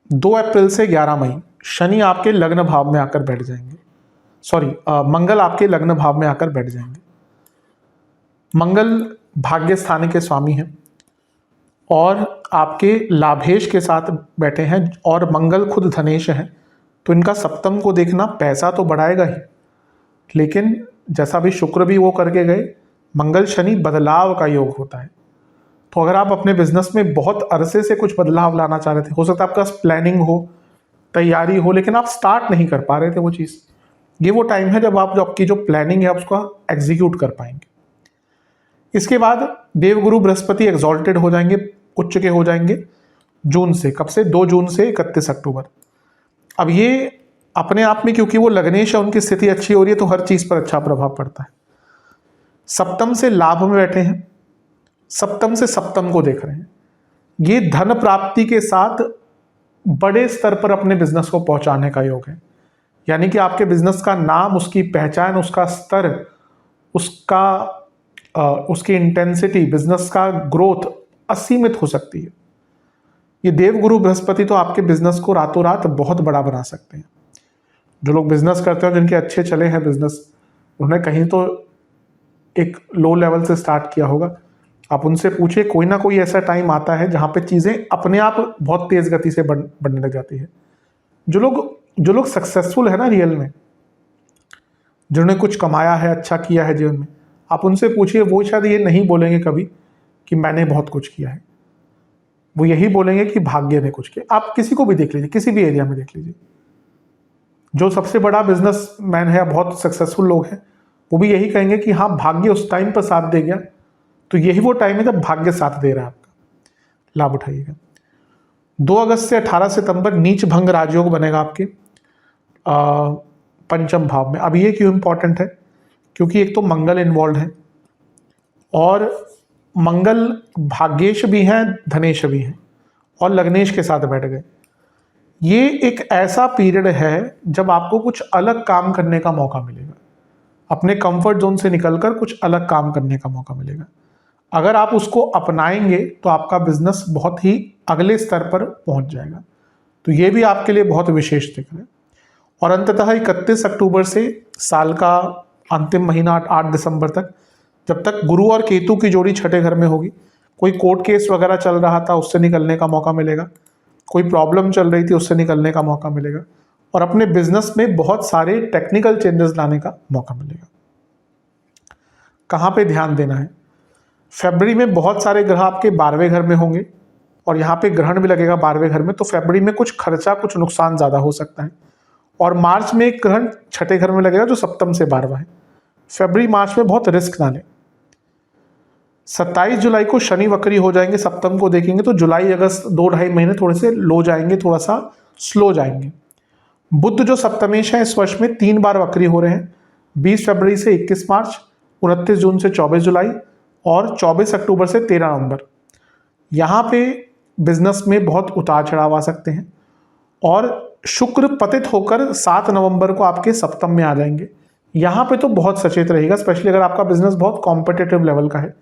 2 अप्रैल से 11 मई शनि आपके लग्न भाव में आकर बैठ जाएंगे, मंगल आपके लग्न भाव में आकर बैठ जाएंगे। मंगल भाग्य स्थान के स्वामी हैं और आपके लाभेश के साथ बैठे हैं और मंगल खुद धनेश हैं, तो इनका सप्तम को देखना पैसा तो बढ़ाएगा ही, लेकिन जैसा भी शुक्र भी वो करके गए, मंगल शनि बदलाव का योग होता है। तो अगर आप अपने बिजनेस में बहुत अरसे से कुछ बदलाव लाना चाह रहे थे, हो सकता है आपका प्लानिंग हो, तैयारी हो, लेकिन आप स्टार्ट नहीं कर पा रहे थे वो चीज़, ये वो टाइम है जब आप जो आपकी जो प्लानिंग है आप उसका एग्जीक्यूट कर पाएंगे। इसके बाद देवगुरु बृहस्पति एग्जॉल्टेड हो जाएंगे, उच्च के हो जाएंगे जून से। कब से? 2 जून से 31 अक्टूबर। अब ये अपने आप में क्योंकि वो लग्नेश है, उनकी स्थिति अच्छी हो रही है तो हर चीज पर अच्छा प्रभाव पड़ता है। सप्तम से लाभ में बैठे हैं, सप्तम से सप्तम को देख रहे हैं, ये धन प्राप्ति के साथ बड़े स्तर पर अपने बिजनेस को पहुंचाने का योग है। यानी कि आपके बिजनेस का नाम, उसकी पहचान, उसका स्तर, उसकी इंटेंसिटी, बिजनेस का ग्रोथ असीमित हो सकती है। ये देवगुरु बृहस्पति तो आपके बिजनेस को रातों रात बहुत बड़ा बना सकते हैं। जो लोग बिजनेस करते हैं, जिनके अच्छे चले हैं बिजनेस, उन्होंने कहीं तो एक लो लेवल से स्टार्ट किया होगा। आप उनसे पूछिए, कोई ना कोई ऐसा टाइम आता है जहाँ पे चीज़ें अपने आप बहुत तेज गति से बढ़ने लग जाती है। जो लोग सक्सेसफुल है ना रियल में, जिन्होंने कुछ कमाया है, अच्छा किया है जीवन में, आप उनसे पूछिए, वो शायद ये नहीं बोलेंगे कभी कि मैंने बहुत कुछ किया है। वो यही बोलेंगे कि भाग्य ने कुछ किया। आप किसी को भी देख लीजिए, किसी भी एरिया में देख लीजिए, जो सबसे बड़ा बिजनेसमैन है, बहुत सक्सेसफुल लोग हैं, वो भी यही कहेंगे कि हाँ, भाग्य उस टाइम पर साथ दे गया। तो यही वो टाइम है जब भाग्य साथ दे रहा है आपका, लाभ उठाइएगा। 2 अगस्त से 18 सितंबर नीच भंग राजयोग बनेगा आपके पंचम भाव में। अब ये क्यों इंपॉर्टेंट है? क्योंकि एक तो मंगल इन्वॉल्व है और मंगल भाग्येश भी हैं, धनेश भी हैं और लग्नेश के साथ बैठ गए। ये एक ऐसा पीरियड है जब आपको कुछ अलग काम करने का मौका मिलेगा, अपने कंफर्ट जोन से निकलकर कुछ अलग काम करने का मौका मिलेगा। अगर आप उसको अपनाएंगे तो आपका बिजनेस बहुत ही अगले स्तर पर पहुंच जाएगा। तो ये भी आपके लिए बहुत विशेष दिख रहा है। और अंततः 31 अक्टूबर से साल का अंतिम महीना 8 दिसंबर तक, जब तक गुरु और केतु की जोड़ी छठे घर में होगी, कोई कोर्ट केस वगैरह चल रहा था उससे निकलने का मौका मिलेगा, कोई प्रॉब्लम चल रही थी उससे निकलने का मौका मिलेगा और अपने बिजनेस में बहुत सारे टेक्निकल चेंजेस लाने का मौका मिलेगा। कहाँ पे ध्यान देना है? फरवरी में बहुत सारे ग्रह आपके 12वें घर में होंगे और यहाँ पे ग्रहण भी लगेगा 12वें घर में, तो फरवरी में कुछ खर्चा, कुछ नुकसान ज़्यादा हो सकता है और मार्च में एक ग्रहण छठे घर में लगेगा जो सप्तम से 12वां है। फरवरी मार्च में बहुत रिस्क ना लें। 27 जुलाई को शनि वक्री हो जाएंगे, सप्तम को देखेंगे तो जुलाई अगस्त 2-2.5 महीने थोड़े से लो जाएंगे, थोड़ा सा स्लो जाएंगे। बुध जो सप्तमेश है इस वर्ष में 3 बार वक्री हो रहे हैं, 20 फरवरी से 21 मार्च, 29 जून से 24 जुलाई और 24 अक्टूबर से 13 नवंबर। यहाँ पे बिजनेस में बहुत उतार चढ़ाव आ सकते हैं। और शुक्र पतित होकर 7 नवंबर को आपके सप्तम में आ जाएंगे। यहाँ पे तो बहुत सचेत रहेगा, स्पेशली अगर आपका बिजनेस बहुत कॉम्पिटिटिव लेवल का है।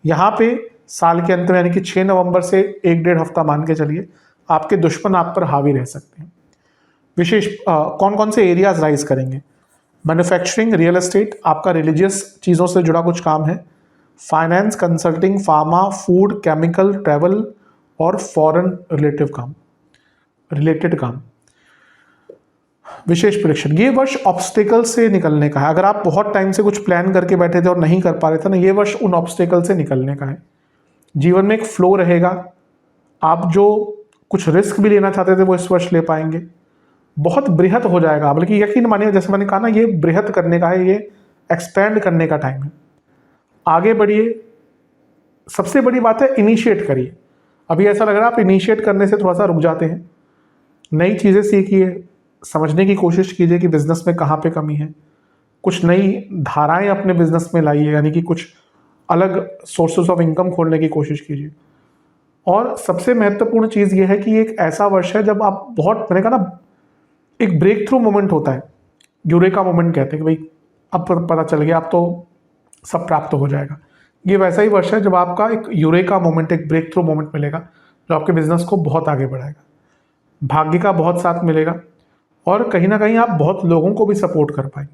यहाँ पे साल के अंत में यानी कि 6 नवंबर से 1-1.5 हफ्ता मान के चलिए, आपके दुश्मन आप पर हावी रह सकते हैं। विशेष कौन कौन से एरियाज राइज करेंगे? मैन्युफैक्चरिंग, रियल एस्टेट, आपका रिलीजियस चीज़ों से जुड़ा कुछ काम है, finance, consulting, pharma, food, chemical, travel और फॉरेन रिलेटेड काम। विशेष प्रेडिक्शन, ये वर्ष ऑब्स्टेकल से निकलने का है। अगर आप बहुत टाइम से कुछ प्लान करके बैठे थे और नहीं कर पा रहे थे ना, ये वर्ष उन ऑब्स्टेकल से निकलने का है। जीवन में एक फ्लो रहेगा, आप जो कुछ रिस्क भी लेना चाहते थे वो इस वर्ष ले पाएंगे। बहुत बृहत हो जाएगा, बल्कि यकीन मानिए, जैसे मैंने कहा ना, ये बृहत करने का है, ये एक्सपेंड करने का टाइम है। आगे बढ़िए। सबसे बड़ी बात है इनिशिएट करिए। अभी ऐसा लग रहा है आप इनिशिएट करने से थोड़ा सा रुक जाते हैं। नई चीज़ें सीखिए, समझने की कोशिश कीजिए कि बिजनेस में कहाँ पे कमी है, कुछ नई धाराएं अपने बिजनेस में लाइए, यानी कि कुछ अलग सोर्सेज ऑफ इनकम खोलने की कोशिश कीजिए। और सबसे महत्वपूर्ण चीज़ ये है कि ये एक ऐसा वर्ष है जब आप बहुत, मैंने कहा ना, एक ब्रेक थ्रू मोमेंट होता है, यूरेका मोमेंट कहते हैं कि भाई अब पता चल गया, अब तो सब प्राप्त हो जाएगा। ये वैसा ही वर्ष है जब आपका एक यूरेका मोमेंट, एक ब्रेक थ्रू मोमेंट मिलेगा जो आपके बिजनेस को बहुत आगे बढ़ाएगा। भाग्य का बहुत साथ मिलेगा और कहीं ना कहीं आप बहुत लोगों को भी सपोर्ट कर पाएंगे।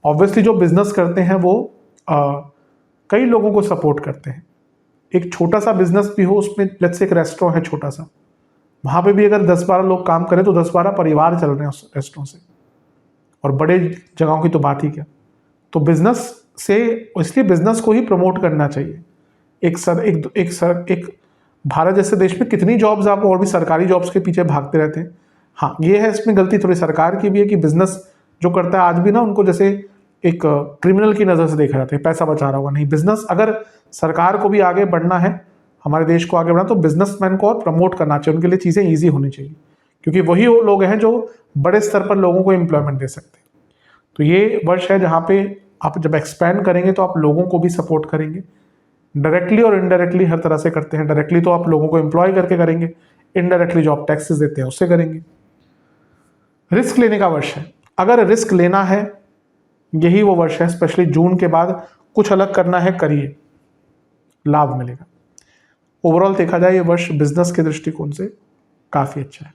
ऑब्वियसली जो बिजनेस करते हैं वो कई लोगों को सपोर्ट करते हैं। एक छोटा सा बिजनेस भी हो, उसमें लेट्स से एक रेस्टोरेंट है छोटा सा, वहाँ पे भी अगर 10-12 लोग काम करें तो 10-12 परिवार चल रहे हैं उस रेस्टोरेंट से, और बड़े जगहों की तो बात ही क्या। तो बिजनेस से, इसलिए बिजनेस को ही प्रमोट करना चाहिए। एक भारत जैसे देश में कितनी जॉब्स, आप और भी सरकारी जॉब्स के पीछे भागते रहते हैं। हाँ, ये है, इसमें गलती थोड़ी सरकार की भी है कि बिजनेस जो करता है आज भी ना, उनको जैसे एक क्रिमिनल की नज़र से देखा जाता है, पैसा बचा रहा होगा। नहीं, बिजनेस, अगर सरकार को भी आगे बढ़ना है, हमारे देश को आगे बढ़ना, तो बिजनेसमैन को और प्रमोट करना चाहिए, उनके लिए चीज़ें ईजी होनी चाहिए, क्योंकि वही वो लोग हैं जो बड़े स्तर पर लोगों को एम्प्लॉयमेंट दे सकते हैं। तो ये वर्ष है जहाँ पे आप जब एक्सपैंड करेंगे तो आप लोगों को भी सपोर्ट करेंगे, डायरेक्टली और इनडायरेक्टली हर तरह से करते हैं। डायरेक्टली तो आप लोगों को एम्प्लॉय करके करेंगे, इनडायरेक्टली जो आप टैक्सेस देते हैं उससे करेंगे। रिस्क लेने का वर्ष है, अगर रिस्क लेना है यही वो वर्ष है, स्पेशली जून के बाद कुछ अलग करना है, करिए, लाभ मिलेगा। ओवरऑल देखा जाए ये वर्ष बिजनेस के दृष्टिकोण से काफ़ी अच्छा है।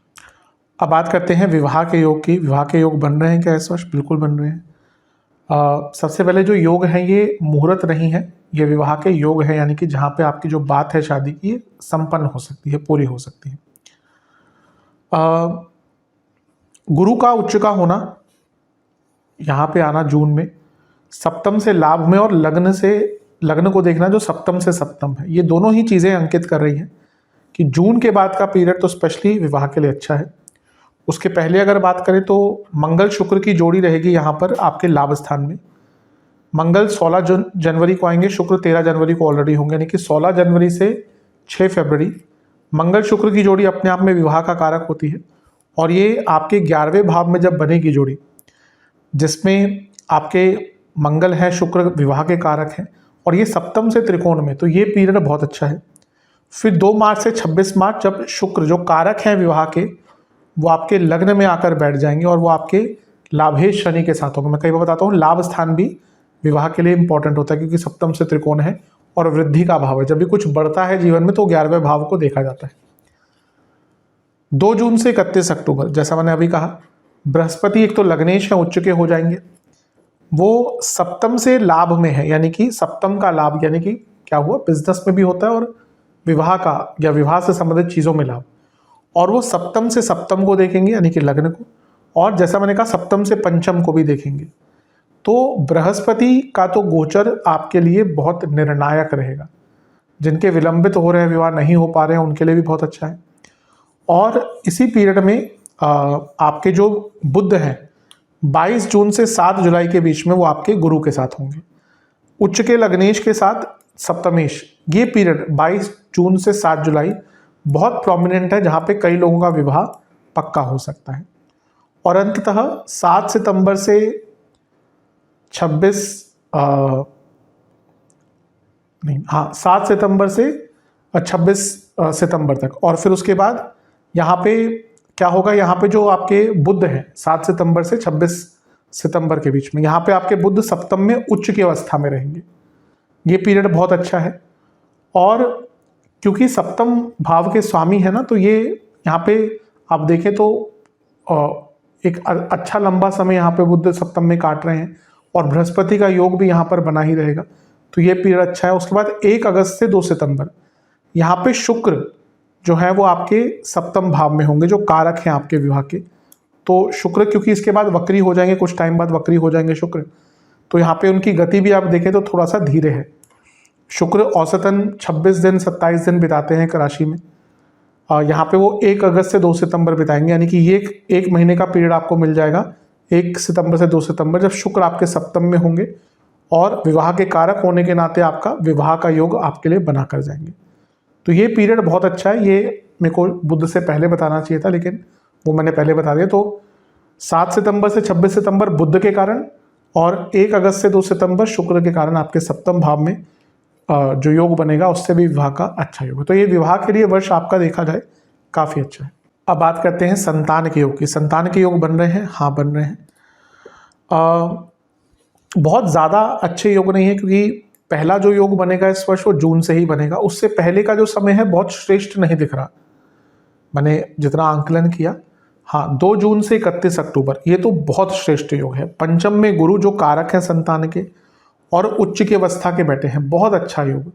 अब बात करते हैं विवाह के योग की। विवाह के योग बन रहे हैं क्या इस वर्ष? बिल्कुल बन रहे हैं। सबसे पहले जो योग हैं ये मुहूर्त नहीं है, ये विवाह के योग है, यानी कि जहाँ पे आपकी जो बात है शादी की संपन्न हो सकती है, पूरी हो सकती है। गुरु का उच्च का होना, यहाँ पे आना जून में, सप्तम से लाभ में, और लग्न को देखना जो सप्तम से सप्तम है, ये दोनों ही चीज़ें अंकित कर रही हैं कि जून के बाद का पीरियड तो स्पेशली विवाह के लिए अच्छा है। उसके पहले अगर बात करें तो मंगल शुक्र की जोड़ी रहेगी यहाँ पर आपके लाभ स्थान में। मंगल 16 जनवरी को आएंगे, शुक्र 13 जनवरी को ऑलरेडी होंगे, यानी कि 16 जनवरी से 6 फरवरी मंगल शुक्र की जोड़ी अपने आप में विवाह का कारक होती है। और ये आपके 11वें भाव में जब बनेगी जोड़ी, जिसमें आपके मंगल है, शुक्र विवाह के कारक हैं, और ये सप्तम से त्रिकोण में, तो ये पीरियड बहुत अच्छा है। फिर 2 मार्च से 26 मार्च जब शुक्र जो कारक हैं विवाह के, वो आपके लग्न में आकर बैठ जाएंगे और वो आपके लाभेश शनि के साथ होंगे। मैं कई बार बताता हूँ, लाभ स्थान भी विवाह के लिए इंपॉर्टेंट होता है, क्योंकि सप्तम से त्रिकोण है और वृद्धि का भाव है। जब भी कुछ बढ़ता है जीवन में तो 11वें भाव को देखा जाता है। 2 जून से 31 अक्टूबर, जैसा मैंने अभी कहा, बृहस्पति एक तो लग्नेश है, उच्च के हो जाएंगे, वो सप्तम से लाभ में है, यानी कि सप्तम का लाभ, यानी कि क्या हुआ, बिजनेस में भी होता है और विवाह का या विवाह से संबंधित चीज़ों में लाभ। और वो सप्तम से सप्तम को देखेंगे, यानी कि लग्न को, और जैसा मैंने कहा सप्तम से पंचम को भी देखेंगे। तो बृहस्पति का तो गोचर आपके लिए बहुत निर्णायक रहेगा। जिनके विलंबित हो रहे हैं, विवाह नहीं हो पा रहे हैं, उनके लिए भी बहुत अच्छा है। और इसी पीरियड में आपके जो बुध हैं 22 जून से 7 जुलाई के बीच में वो आपके गुरु के साथ होंगे। उच्च के लग्नेश के साथ सप्तमेश, ये पीरियड 22 जून से 7 जुलाई बहुत प्रोमिनेंट है, जहाँ पे कई लोगों का विवाह पक्का हो सकता है। और अंततः 7 सितंबर से 7 सितंबर से 26 सितंबर तक। और फिर उसके बाद यहाँ पे क्या होगा, यहाँ पे जो आपके बुध हैं 7 सितंबर से 26 सितंबर के बीच में, यहाँ पे आपके बुध सप्तम में उच्च की अवस्था में रहेंगे। ये पीरियड बहुत अच्छा है। और क्योंकि सप्तम भाव के स्वामी है ना, तो ये यहाँ पे आप देखें तो एक अच्छा लंबा समय यहाँ पे बुध सप्तम में काट रहे हैं, और बृहस्पति का योग भी यहाँ पर बना ही रहेगा, तो ये पीरियड अच्छा है। उसके बाद 1 अगस्त से 2 सितंबर यहाँ पे शुक्र जो है वो आपके सप्तम भाव में होंगे, जो कारक हैं आपके विवाह के। तो शुक्र क्योंकि इसके बाद वक्री हो जाएंगे, कुछ टाइम बाद वक्री हो जाएंगे शुक्र, तो यहाँ पे उनकी गति भी आप देखें तो थोड़ा सा धीरे है। शुक्र औसतन 26 दिन 27 दिन बिताते हैं एक राशि में, और यहाँ पे वो 1 अगस्त से 2 सितंबर बिताएंगे, यानी कि ये एक महीने का पीरियड आपको मिल जाएगा 1 सितंबर से 2 सितंबर, जब शुक्र आपके सप्तम में होंगे और विवाह के कारक होने के नाते आपका विवाह का योग आपके लिए बना कर जाएंगे। तो ये पीरियड बहुत अच्छा है। ये मेरे को बुध से पहले बताना चाहिए था, लेकिन वो मैंने पहले बता दिया। तो 7 सितंबर से 26 सितंबर बुध के कारण, और 1 अगस्त से 2 सितंबर शुक्र के कारण आपके सप्तम भाव में जो योग बनेगा उससे भी विवाह का अच्छा योग है। तो ये विवाह के लिए वर्ष आपका देखा जाए काफ़ी अच्छा है। अब बात करते हैं संतान के योग की। संतान के योग बन रहे हैं? हाँ, बन रहे हैं। बहुत ज़्यादा अच्छे योग नहीं है, क्योंकि पहला जो योग बनेगा इस वर्ष वो जून से ही बनेगा। उससे पहले का जो समय है बहुत श्रेष्ठ नहीं दिख रहा, मैंने जितना आंकलन किया। हाँ, 2 जून से 31 अक्टूबर ये तो बहुत श्रेष्ठ योग है। पंचम में गुरु जो कारक है संतान के, और उच्च की अवस्था के बैठे हैं, बहुत अच्छा योग।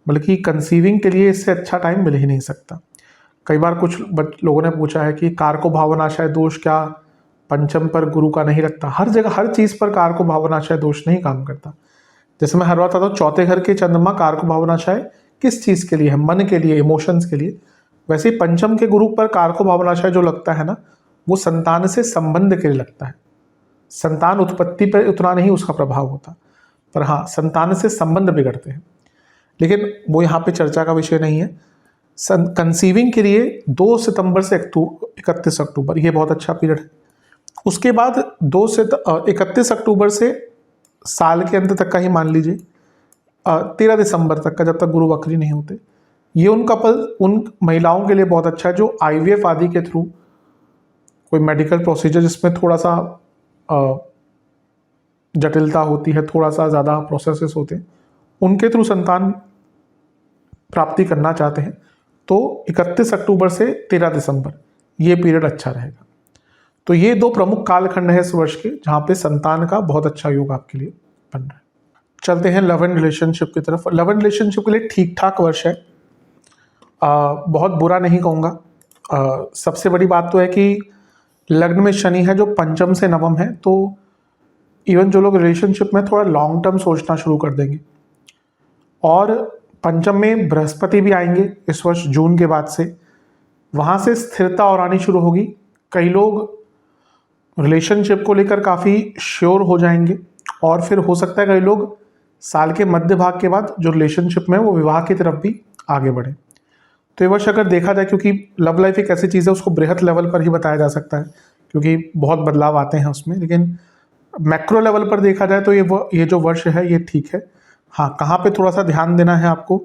बल्कि कंसीविंग के लिए इससे अच्छा टाइम मिल ही नहीं सकता। कई बार कुछ लोगों ने पूछा है कि कारको भावनाशय दोष क्या पंचम पर गुरु का नहीं लगता? हर जगह हर चीज़ पर कारको भावनाशय दोष नहीं काम करता। जैसे मैं हर बार बताता हूँ, चौथे घर के चंद्रमा कारको भावनाशय किस चीज़ के लिए है? मन के लिए, इमोशंस के लिए। वैसे ही पंचम के गुरु पर कारको भावनाशय जो लगता है ना, वो संतान से संबंध के लिए लगता है। संतान उत्पत्ति पर उतना नहीं उसका प्रभाव होता, पर हाँ संतान से संबंध बिगड़ते हैं, लेकिन वो यहाँ पे चर्चा का विषय नहीं है। कंसीविंग के लिए 2 सितंबर से 31 अक्टूबर ये बहुत अच्छा पीरियड है। उसके बाद 31 अक्टूबर से साल के अंत तक का ही मान लीजिए 13 दिसंबर तक का, जब तक गुरु वक्री नहीं होते, ये उन महिलाओं के लिए बहुत अच्छा है जो IVF आदि के थ्रू कोई मेडिकल प्रोसीजर जिसमें थोड़ा सा जटिलता होती है, थोड़ा सा ज़्यादा प्रोसेसेस होते हैं, उनके थ्रू संतान प्राप्ति करना चाहते हैं, तो 31 अक्टूबर से 13 दिसंबर ये पीरियड अच्छा रहेगा। तो ये 2 प्रमुख कालखंड है इस वर्ष के, जहाँ पे संतान का बहुत अच्छा योग आपके लिए बन रहा है। चलते हैं लव एंड रिलेशनशिप की तरफ। लव एंड रिलेशनशिप के लिए ठीक ठाक वर्ष है, बहुत बुरा नहीं कहूँगा। सबसे बड़ी बात तो है कि लग्न में शनि है जो पंचम से नवम है, तो इवन जो लोग रिलेशनशिप में थोड़ा लॉन्ग टर्म सोचना शुरू कर देंगे। और पंचम में बृहस्पति भी आएंगे इस वर्ष जून के बाद से, वहाँ से स्थिरता और आनी शुरू होगी। कई लोग रिलेशनशिप को लेकर काफ़ी श्योर हो जाएंगे, और फिर हो सकता है कई लोग साल के मध्य भाग के बाद जो रिलेशनशिप में वो विवाह की तरफ भी आगे बढ़े। तो ये वर्ष अगर देखा जाए, क्योंकि लव लाइफ एक ऐसी चीज़ है उसको बृहत लेवल पर ही बताया जा सकता है, क्योंकि बहुत बदलाव आते हैं उसमें, लेकिन मैक्रो लेवल पर देखा जाए तो ये जो वर्ष है ये ठीक है। हाँ, कहाँ पे थोड़ा सा ध्यान देना है आपको,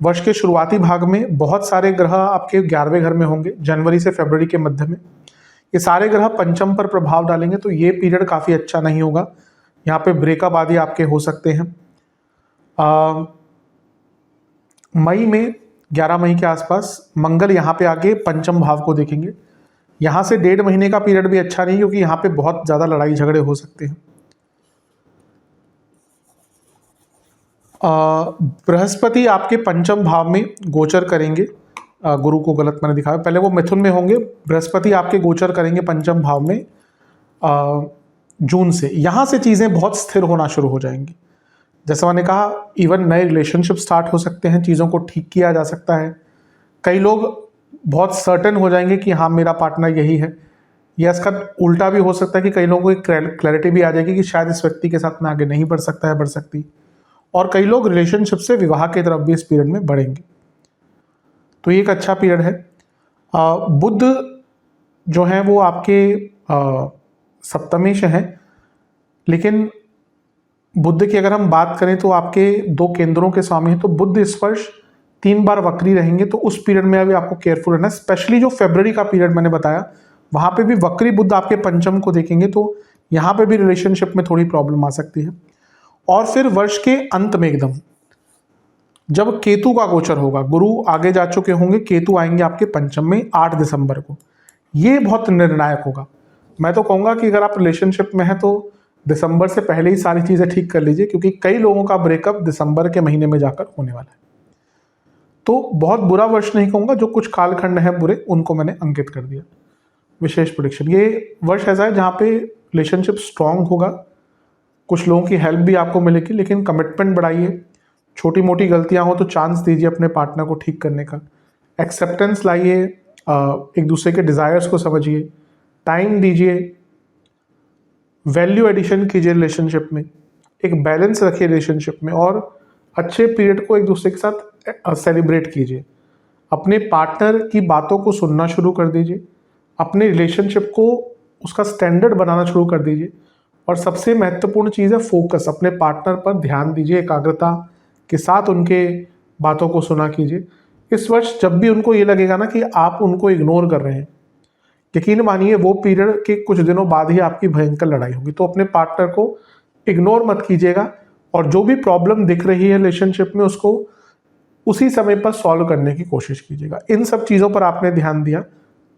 वर्ष के शुरुआती भाग में बहुत सारे ग्रह आपके 11वें घर में होंगे, जनवरी से फरवरी के मध्य में ये सारे ग्रह पंचम पर प्रभाव डालेंगे, तो ये पीरियड काफ़ी अच्छा नहीं होगा। यहाँ पे ब्रेकअप आदि आपके हो सकते हैं। मई में 11 मई के आसपास मंगल यहाँ पे आके पंचम भाव को देखेंगे। यहाँ से 1.5 महीने का पीरियड भी अच्छा नहीं, क्योंकि यहाँ पे बहुत ज़्यादा लड़ाई झगड़े हो सकते हैं। बृहस्पति आपके पंचम भाव में गोचर करेंगे। गुरु को गलत मैंने दिखाया, पहले वो मिथुन में होंगे, बृहस्पति आपके गोचर करेंगे पंचम भाव में जून से। यहाँ से चीज़ें बहुत स्थिर होना शुरू हो जाएंगी। जैसा मैंने कहा, इवन नए रिलेशनशिप स्टार्ट हो सकते हैं, चीज़ों को ठीक किया जा सकता है। कई लोग बहुत सर्टेन हो जाएंगे कि हाँ मेरा पार्टनर यही है, या इसका उल्टा भी हो सकता है कि कई लोगों को एक क्लैरिटी भी आ जाएगी कि शायद इस व्यक्ति के साथ मैं आगे नहीं बढ़ सकता है, बढ़ सकती। और कई लोग रिलेशनशिप से विवाह की तरफ भी इस पीरियड में बढ़ेंगे। तो ये एक अच्छा पीरियड है। बुध जो है वो आपके सप्तमी से हैं, लेकिन बुध की अगर हम बात करें तो आपके 2 केंद्रों के स्वामी हैं। तो बुध इस वर्ष 3 बार वक्री रहेंगे, तो उस पीरियड में अभी आपको केयरफुल रहना है। स्पेशली जो फरवरी का पीरियड मैंने बताया, वहां पे भी वक्री बुध आपके पंचम को देखेंगे, तो यहाँ पे भी रिलेशनशिप में थोड़ी प्रॉब्लम आ सकती है। और फिर वर्ष के अंत में एकदम जब केतु का गोचर होगा, गुरु आगे जा चुके होंगे, केतु आएंगे आपके पंचम में 8 दिसंबर को। ये बहुत निर्णायक होगा। मैं तो कहूँगा कि अगर आप रिलेशनशिप में हैं तो दिसंबर से पहले ही सारी चीज़ें ठीक कर लीजिए, क्योंकि कई लोगों का ब्रेकअप दिसंबर के महीने में जाकर होने वाला है। तो बहुत बुरा वर्ष नहीं कहूँगा, जो कुछ कालखंड है बुरे उनको मैंने अंकित कर दिया। विशेष प्रेडिक्शन, ये वर्ष ऐसा है जहाँ पे रिलेशनशिप स्ट्रांग होगा, कुछ लोगों की हेल्प भी आपको मिलेगी, लेकिन कमिटमेंट बढ़ाइए। छोटी मोटी गलतियां हो तो चांस दीजिए अपने पार्टनर को ठीक करने का। एक्सेप्टेंस लाइए, एक दूसरे के डिज़ायर्स को समझिए, टाइम दीजिए, वैल्यू एडिशन कीजिए रिलेशनशिप में, एक बैलेंस रखिए रिलेशनशिप में, और अच्छे पीरियड को एक दूसरे के साथ सेलिब्रेट कीजिए। अपने पार्टनर की बातों को सुनना शुरू कर दीजिए, अपने रिलेशनशिप को उसका स्टैंडर्ड बनाना शुरू कर दीजिए। और सबसे महत्वपूर्ण चीज़ है फोकस, अपने पार्टनर पर ध्यान दीजिए, एकाग्रता के साथ उनके बातों को सुना कीजिए। इस वर्ष जब भी उनको ये लगेगा ना कि आप उनको इग्नोर कर रहे हैं, यकीन मानिए वो पीरियड के कुछ दिनों बाद ही आपकी भयंकर लड़ाई होगी। तो अपने पार्टनर को इग्नोर मत कीजिएगा, और जो भी प्रॉब्लम दिख रही है रिलेशनशिप में उसको उसी समय पर सॉल्व करने की कोशिश कीजिएगा। इन सब चीज़ों पर आपने ध्यान दिया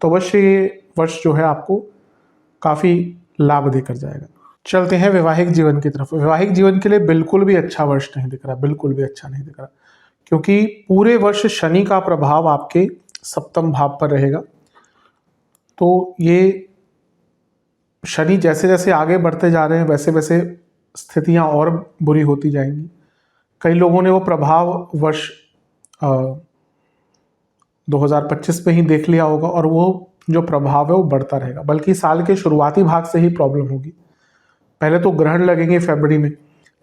तो अवश्य ये वर्ष जो है आपको काफ़ी लाभ देकर जाएगा। चलते हैं वैवाहिक जीवन की तरफ। वैवाहिक जीवन के लिए बिल्कुल भी अच्छा वर्ष नहीं दिख रहा, बिल्कुल भी अच्छा नहीं दिख रहा, क्योंकि पूरे वर्ष शनि का प्रभाव आपके सप्तम भाव पर रहेगा। तो ये शनि जैसे जैसे आगे बढ़ते जा रहे हैं वैसे वैसे स्थितियां और बुरी होती जाएंगी। कई लोगों ने वो प्रभाव वर्ष 2025 में ही देख लिया होगा, और वो जो प्रभाव है वो बढ़ता रहेगा, बल्कि साल के शुरुआती भाग से ही प्रॉब्लम होगी। पहले तो ग्रहण लगेंगे फरवरी में,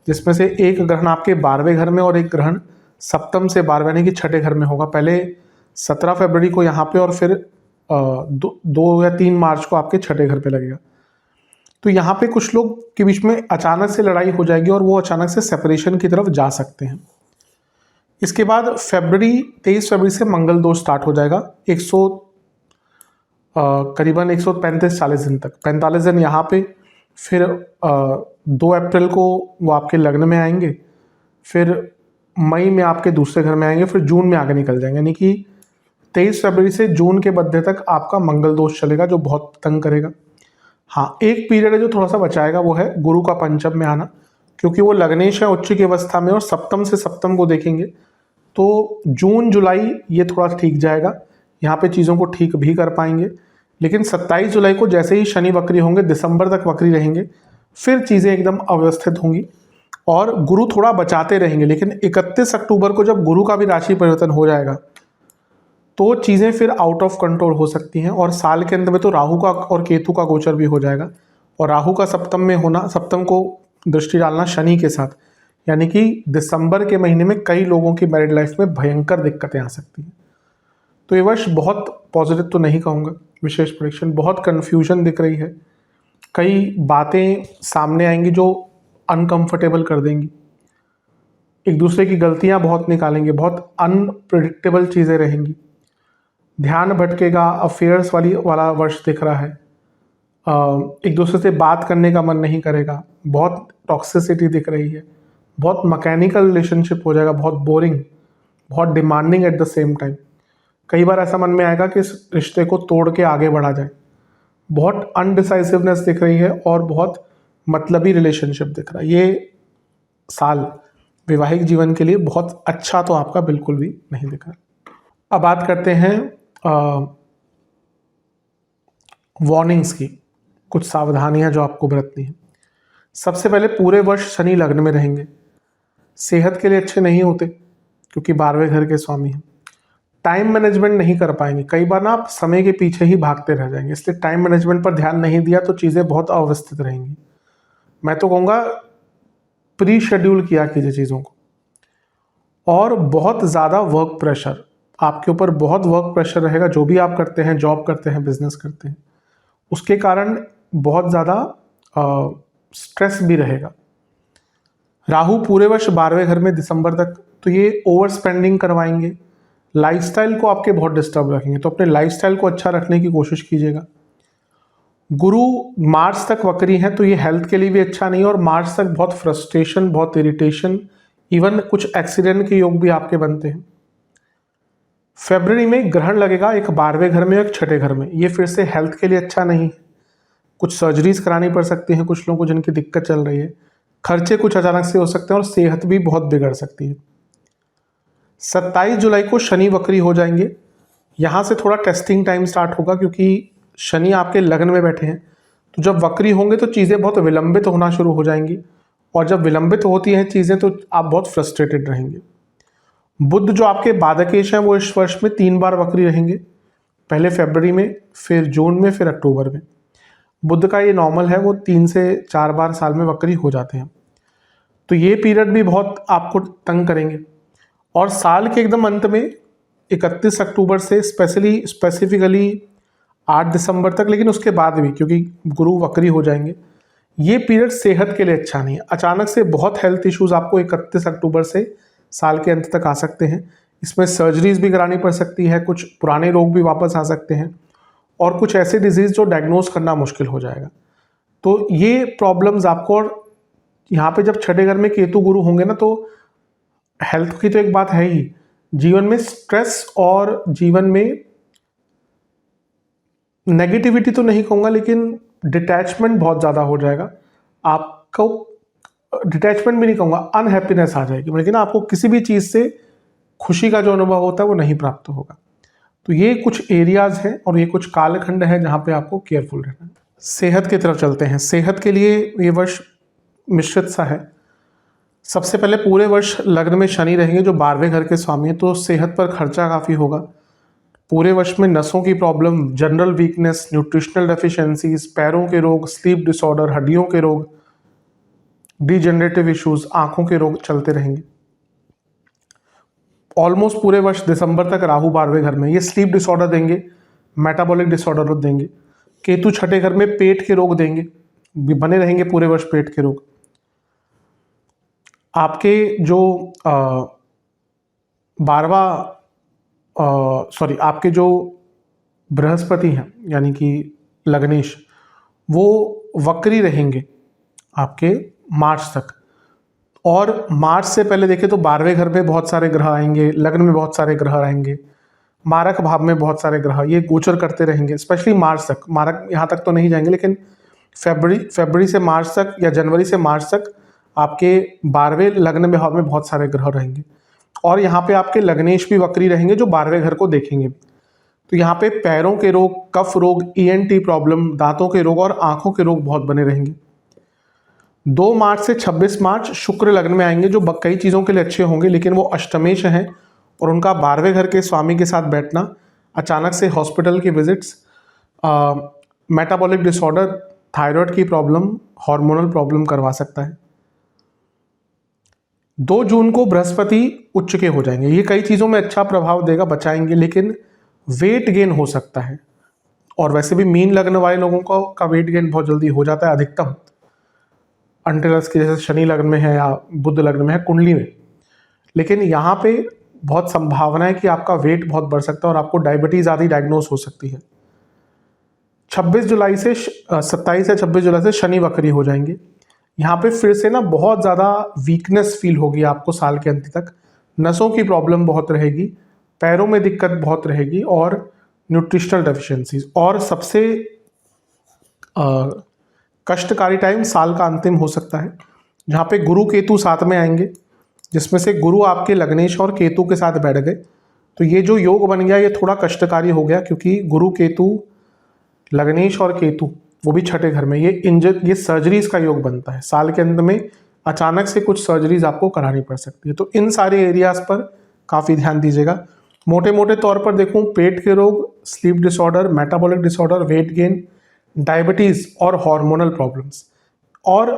जिसमें से एक ग्रहण आपके 12वें घर में और एक ग्रहण सप्तम से 12वें यानी कि छठे घर में होगा। पहले 17 फरवरी को यहाँ पे, और फिर 2 या 3 मार्च को आपके छठे घर पे लगेगा। तो यहाँ पे कुछ लोग के बीच में अचानक से लड़ाई हो जाएगी, और वो अचानक से सेपरेशन की तरफ जा सकते हैं। इसके बाद 23 फरवरी से मंगल दोष स्टार्ट हो जाएगा, करीबन 135-40 दिन तक, 45 दिन यहाँ पे। फिर 2 अप्रैल को वो आपके लग्न में आएंगे, फिर मई में आपके दूसरे घर में आएंगे, फिर जून में आगे निकल जाएंगे। यानी कि 23 फरवरी से जून के मध्य तक आपका मंगल दोष चलेगा, जो बहुत तंग करेगा। हाँ, एक पीरियड है जो थोड़ा सा बचाएगा, वो है गुरु का पंचम में आना, क्योंकि वो लग्नेश है उच्च की अवस्था में और सप्तम से सप्तम को देखेंगे। तो जून जुलाई ये थोड़ा ठीक जाएगा, यहाँ पे चीज़ों को ठीक भी कर पाएंगे। लेकिन 27 जुलाई को जैसे ही शनि वक्री होंगे, दिसंबर तक वक्री रहेंगे, फिर चीज़ें एकदम अव्यवस्थित होंगी और गुरु थोड़ा बचाते रहेंगे। लेकिन 31 अक्टूबर को जब गुरु का भी राशि परिवर्तन हो जाएगा तो चीज़ें फिर आउट ऑफ कंट्रोल हो सकती हैं। और साल के अंत में तो राहु का और केतु का गोचर भी हो जाएगा, और राहु का सप्तम में होना, सप्तम को दृष्टि डालना शनि के साथ, यानी कि दिसंबर के महीने में कई लोगों की मैरिड लाइफ में भयंकर दिक्कतें आ सकती हैं। तो ये वर्ष बहुत पॉजिटिव तो नहीं कहूँगा। विशेष प्रेडिक्शन, बहुत कन्फ्यूजन दिख रही है, कई बातें सामने आएंगी जो अनकंफर्टेबल कर देंगी, एक दूसरे की गलतियां बहुत निकालेंगे, बहुत अनप्रिडिक्टेबल चीज़ें रहेंगी, ध्यान भटकेगा, अफेयर्स वाला वर्ष दिख रहा है, एक दूसरे से बात करने का मन नहीं करेगा, बहुत टॉक्सिसिटी दिख रही है, बहुत मैकेनिकल रिलेशनशिप हो जाएगा, बहुत बोरिंग, बहुत demanding at the same time. कई बार ऐसा मन में आएगा कि इस रिश्ते को तोड़ के आगे बढ़ा जाए। बहुत अनडिसाइसिवनेस दिख रही है और बहुत मतलबी रिलेशनशिप दिख रहा है। ये साल वैवाहिक जीवन के लिए बहुत अच्छा तो आपका बिल्कुल भी नहीं दिख रहा। अब बात करते हैं वार्निंग्स की, कुछ सावधानियां जो आपको बरतनी है। सबसे पहले पूरे वर्ष शनि लग्न में रहेंगे, सेहत के लिए अच्छे नहीं होते क्योंकि 12वें घर के स्वामी हैं। टाइम मैनेजमेंट नहीं कर पाएंगे। कई बार ना आप समय के पीछे ही भागते रह जाएंगे, इसलिए टाइम मैनेजमेंट पर ध्यान नहीं दिया तो चीज़ें बहुत अव्यवस्थित रहेंगी। मैं तो कहूँगा प्री शेड्यूल किया कीजिए चीज़ों को। और बहुत ज़्यादा वर्क प्रेशर, आपके ऊपर बहुत वर्क प्रेशर रहेगा, जो भी आप करते हैं, जॉब करते हैं, बिजनेस करते हैं, उसके कारण बहुत ज़्यादा स्ट्रेस भी रहेगा। राहु पूरे वर्ष 12वें घर में दिसंबर तक, तो ये ओवर स्पेंडिंग करवाएंगे, लाइफस्टाइल को आपके बहुत डिस्टर्ब रखेंगे, तो अपने लाइफस्टाइल को अच्छा रखने की कोशिश कीजिएगा। गुरु मार्च तक वक्री है, तो ये हेल्थ के लिए भी अच्छा नहीं है, और मार्च तक बहुत फ्रस्ट्रेशन, बहुत इरिटेशन, इवन कुछ एक्सीडेंट के योग भी आपके बनते हैं। फरवरी में ग्रहण लगेगा एक 12वें घर में, एक 6ठे घर में, ये फिर से हेल्थ के लिए अच्छा नहीं है। कुछ सर्जरीज करानी पड़ सकती हैं कुछ लोगों को जिनकी दिक्कत चल रही है, खर्चे कुछ अचानक से हो सकते हैं, और सेहत भी बहुत बिगड़ सकती है। 27 जुलाई को शनि वक्री हो जाएंगे, यहाँ से थोड़ा टेस्टिंग टाइम स्टार्ट होगा, क्योंकि शनि आपके लग्न में बैठे हैं, तो जब वक्री होंगे तो चीज़ें बहुत विलंबित होना शुरू हो जाएंगी, और जब विलंबित होती हैं चीज़ें तो आप बहुत फ्रस्ट्रेटेड रहेंगे। बुध जो आपके बाधकेश हैं वो इस वर्ष में 3 बार वक्री रहेंगे, पहले फरवरी में, फिर जून में, फिर अक्टूबर में। बुध का ये नॉर्मल है, वो 3 से 4 बार साल में वक्री हो जाते हैं, तो ये पीरियड भी बहुत आपको तंग करेंगे। और साल के एकदम अंत में 31 अक्टूबर से स्पेसिफिकली 8 दिसंबर तक, लेकिन उसके बाद भी क्योंकि गुरु वक्री हो जाएंगे, ये पीरियड सेहत के लिए अच्छा नहीं है। अचानक से बहुत हेल्थ इश्यूज आपको 31 अक्टूबर से साल के अंत तक आ सकते हैं। इसमें सर्जरीज भी करानी पड़ सकती है, कुछ पुराने रोग भी वापस आ सकते हैं, और कुछ ऐसे डिजीज जो डायग्नोज करना मुश्किल हो जाएगा। तो ये प्रॉब्लम्स आपको, और यहाँ पे जब 6ठे घर में केतु गुरु होंगे ना, तो हेल्थ की तो एक बात है ही, जीवन में स्ट्रेस और जीवन में नेगेटिविटी तो नहीं कहूँगा, लेकिन डिटैचमेंट बहुत ज़्यादा हो जाएगा। आपको डिटैचमेंट भी नहीं कहूँगा, अनहैप्पीनेस आ जाएगी, लेकिन आपको किसी भी चीज़ से खुशी का जो अनुभव होता है वो नहीं प्राप्त होगा। तो ये कुछ एरियाज हैं और ये कुछ कालखंड है जहाँ पे आपको केयरफुल रहना है। सेहत की तरफ चलते हैं। सेहत के लिए ये वर्ष मिश्रित सा है। सबसे पहले पूरे वर्ष लग्न में शनि रहेंगे जो 12वें घर के स्वामी हैं, तो सेहत पर खर्चा काफ़ी होगा। पूरे वर्ष में नसों की problem, general weakness, nutritional deficiencies, पैरों के रोग, स्लीप डिसऑर्डर, हड्डियों के रोग, डिजेनरेटिव इश्यूज, आंखों के रोग चलते रहेंगे। ऑलमोस्ट पूरे वर्ष दिसंबर तक राहु 12वें घर में, ये स्लीप डिसऑर्डर देंगे, मेटाबॉलिक डिसऑर्डर देंगे। केतु 6ठे घर में पेट के रोग देंगे, बने रहेंगे पूरे वर्ष पेट के रोग। आपके जो आपके जो बृहस्पति हैं यानी कि लग्नेश, वो वक्री रहेंगे आपके मार्च तक। और मार्च से पहले देखें तो 12वें घर में बहुत सारे ग्रह आएंगे, लग्न में बहुत सारे ग्रह आएंगे, मारक भाव में बहुत सारे ग्रह ये गोचर करते रहेंगे, स्पेशली मार्च तक। मारक यहाँ तक तो नहीं जाएंगे, लेकिन फरवरी से मार्च तक या जनवरी से मार्च तक आपके 12वें लग्न में भाव में बहुत सारे ग्रह रहेंगे। और यहाँ पे आपके लग्नेश भी वक्री रहेंगे जो 12वें घर को देखेंगे। तो यहाँ पे पैरों के रोग, कफ रोग, ENT प्रॉब्लम, दांतों के रोग और आंखों के रोग बहुत बने रहेंगे। 2 मार्च से 26 मार्च शुक्र लग्न में आएंगे जो कई चीज़ों के लिए अच्छे होंगे, लेकिन वो अष्टमेश हैं और उनका 12वें घर के स्वामी के साथ बैठना अचानक से हॉस्पिटल की विजिट्स, मेटाबॉलिक डिसऑर्डर, थायराइड की प्रॉब्लम, हार्मोनल प्रॉब्लम करवा सकता है। 2 जून को बृहस्पति उच्च के हो जाएंगे, ये कई चीज़ों में अच्छा प्रभाव देगा, बचाएंगे, लेकिन वेट गेन हो सकता है। और वैसे भी मीन लग्न वाले लोगों का वेट गेन बहुत जल्दी हो जाता है अधिकतम, अंटिलस के जैसे शनि लग्न में है या बुध लग्न में है कुंडली में। लेकिन यहाँ पे बहुत संभावना है कि आपका वेट बहुत बढ़ सकता है और आपको डायबिटीज़ आदि डायग्नोस हो सकती है। 27 जुलाई से 27 या 26 जुलाई से शनि वक्री हो जाएंगे। यहाँ पे फिर से ना बहुत ज़्यादा वीकनेस फील होगी आपको साल के अंत तक, नसों की प्रॉब्लम बहुत रहेगी, पैरों में दिक्कत बहुत रहेगी और न्यूट्रिशनल डेफिशिएंसीज। और सबसे कष्टकारी टाइम साल का अंतिम हो सकता है जहाँ पे गुरु केतु साथ में आएंगे, जिसमें से गुरु आपके लग्नेश और केतु के साथ बैठ गए। तो ये जो योग बन गया ये थोड़ा कष्टकारी हो गया, क्योंकि गुरु केतु, लग्नेश और केतु वो भी 6ठे घर में, ये सर्जरीज का योग बनता है। साल के अंत में अचानक से कुछ सर्जरीज आपको करानी पड़ सकती है। तो इन सारे एरियाज पर काफ़ी ध्यान दीजिएगा। मोटे मोटे तौर पर देखूं, पेट के रोग, sleep disorder, metabolic disorder, weight gain, diabetes और हार्मोनल प्रॉब्लम्स और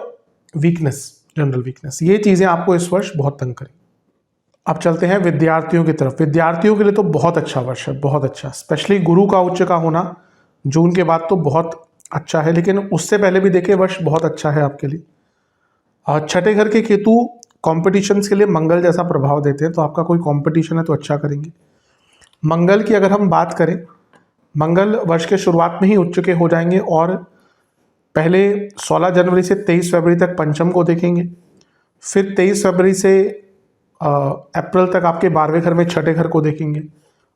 वीकनेस, जनरल वीकनेस, ये चीजें आपको इस वर्ष बहुत तंग करें। अब चलते हैं विद्यार्थियों की तरफ। विद्यार्थियों के लिए तो बहुत अच्छा वर्ष है, बहुत अच्छा। स्पेशली गुरु का उच्च का होना जून के बाद तो बहुत अच्छा है, लेकिन उससे पहले भी देखिए वर्ष बहुत अच्छा है आपके लिए। और छठे घर के केतु कॉम्पिटिशन्स के लिए मंगल जैसा प्रभाव देते हैं, तो आपका कोई कॉम्पिटिशन है तो अच्छा करेंगे। मंगल की अगर हम बात करें, मंगल वर्ष के शुरुआत में ही उच्च के हो जाएंगे और पहले 16 जनवरी से 23 फरवरी तक पंचम को देखेंगे, फिर 23 फरवरी से अप्रैल तक आपके 12वें घर में छठे घर को देखेंगे,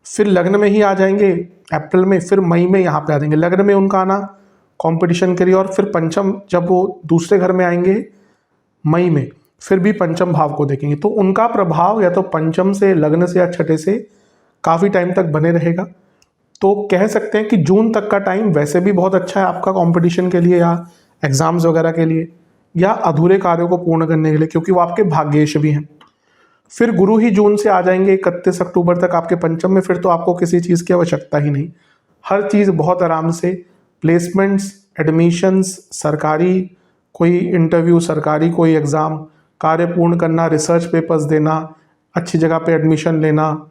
फिर लग्न में ही आ जाएंगे अप्रैल में, फिर मई में यहाँ पे आ जाएंगे। लग्न में उनका आना कंपटीशन के लिए, और फिर पंचम जब वो दूसरे घर में आएंगे मई में, फिर भी पंचम भाव को देखेंगे। तो उनका प्रभाव या तो पंचम से, लग्न से या छठे से काफ़ी टाइम तक बने रहेगा। तो कह सकते हैं कि जून तक का टाइम वैसे भी बहुत अच्छा है आपका कंपटीशन के लिए या एग्जाम्स वगैरह के लिए या अधूरे कार्यों को पूर्ण करने के लिए, क्योंकि वो आपके भाग्येश भी हैं। फिर गुरु ही जून से आ जाएंगे 31 अक्टूबर तक आपके पंचम में, फिर तो आपको किसी चीज़ की आवश्यकता ही नहीं। हर चीज़ बहुत आराम से, प्लेसमेंट्स, एडमिशन्स, सरकारी कोई इंटरव्यू, सरकारी कोई एग्ज़ाम, कार्य पूर्ण करना, रिसर्च पेपर्स देना, अच्छी जगह पे एडमिशन लेना,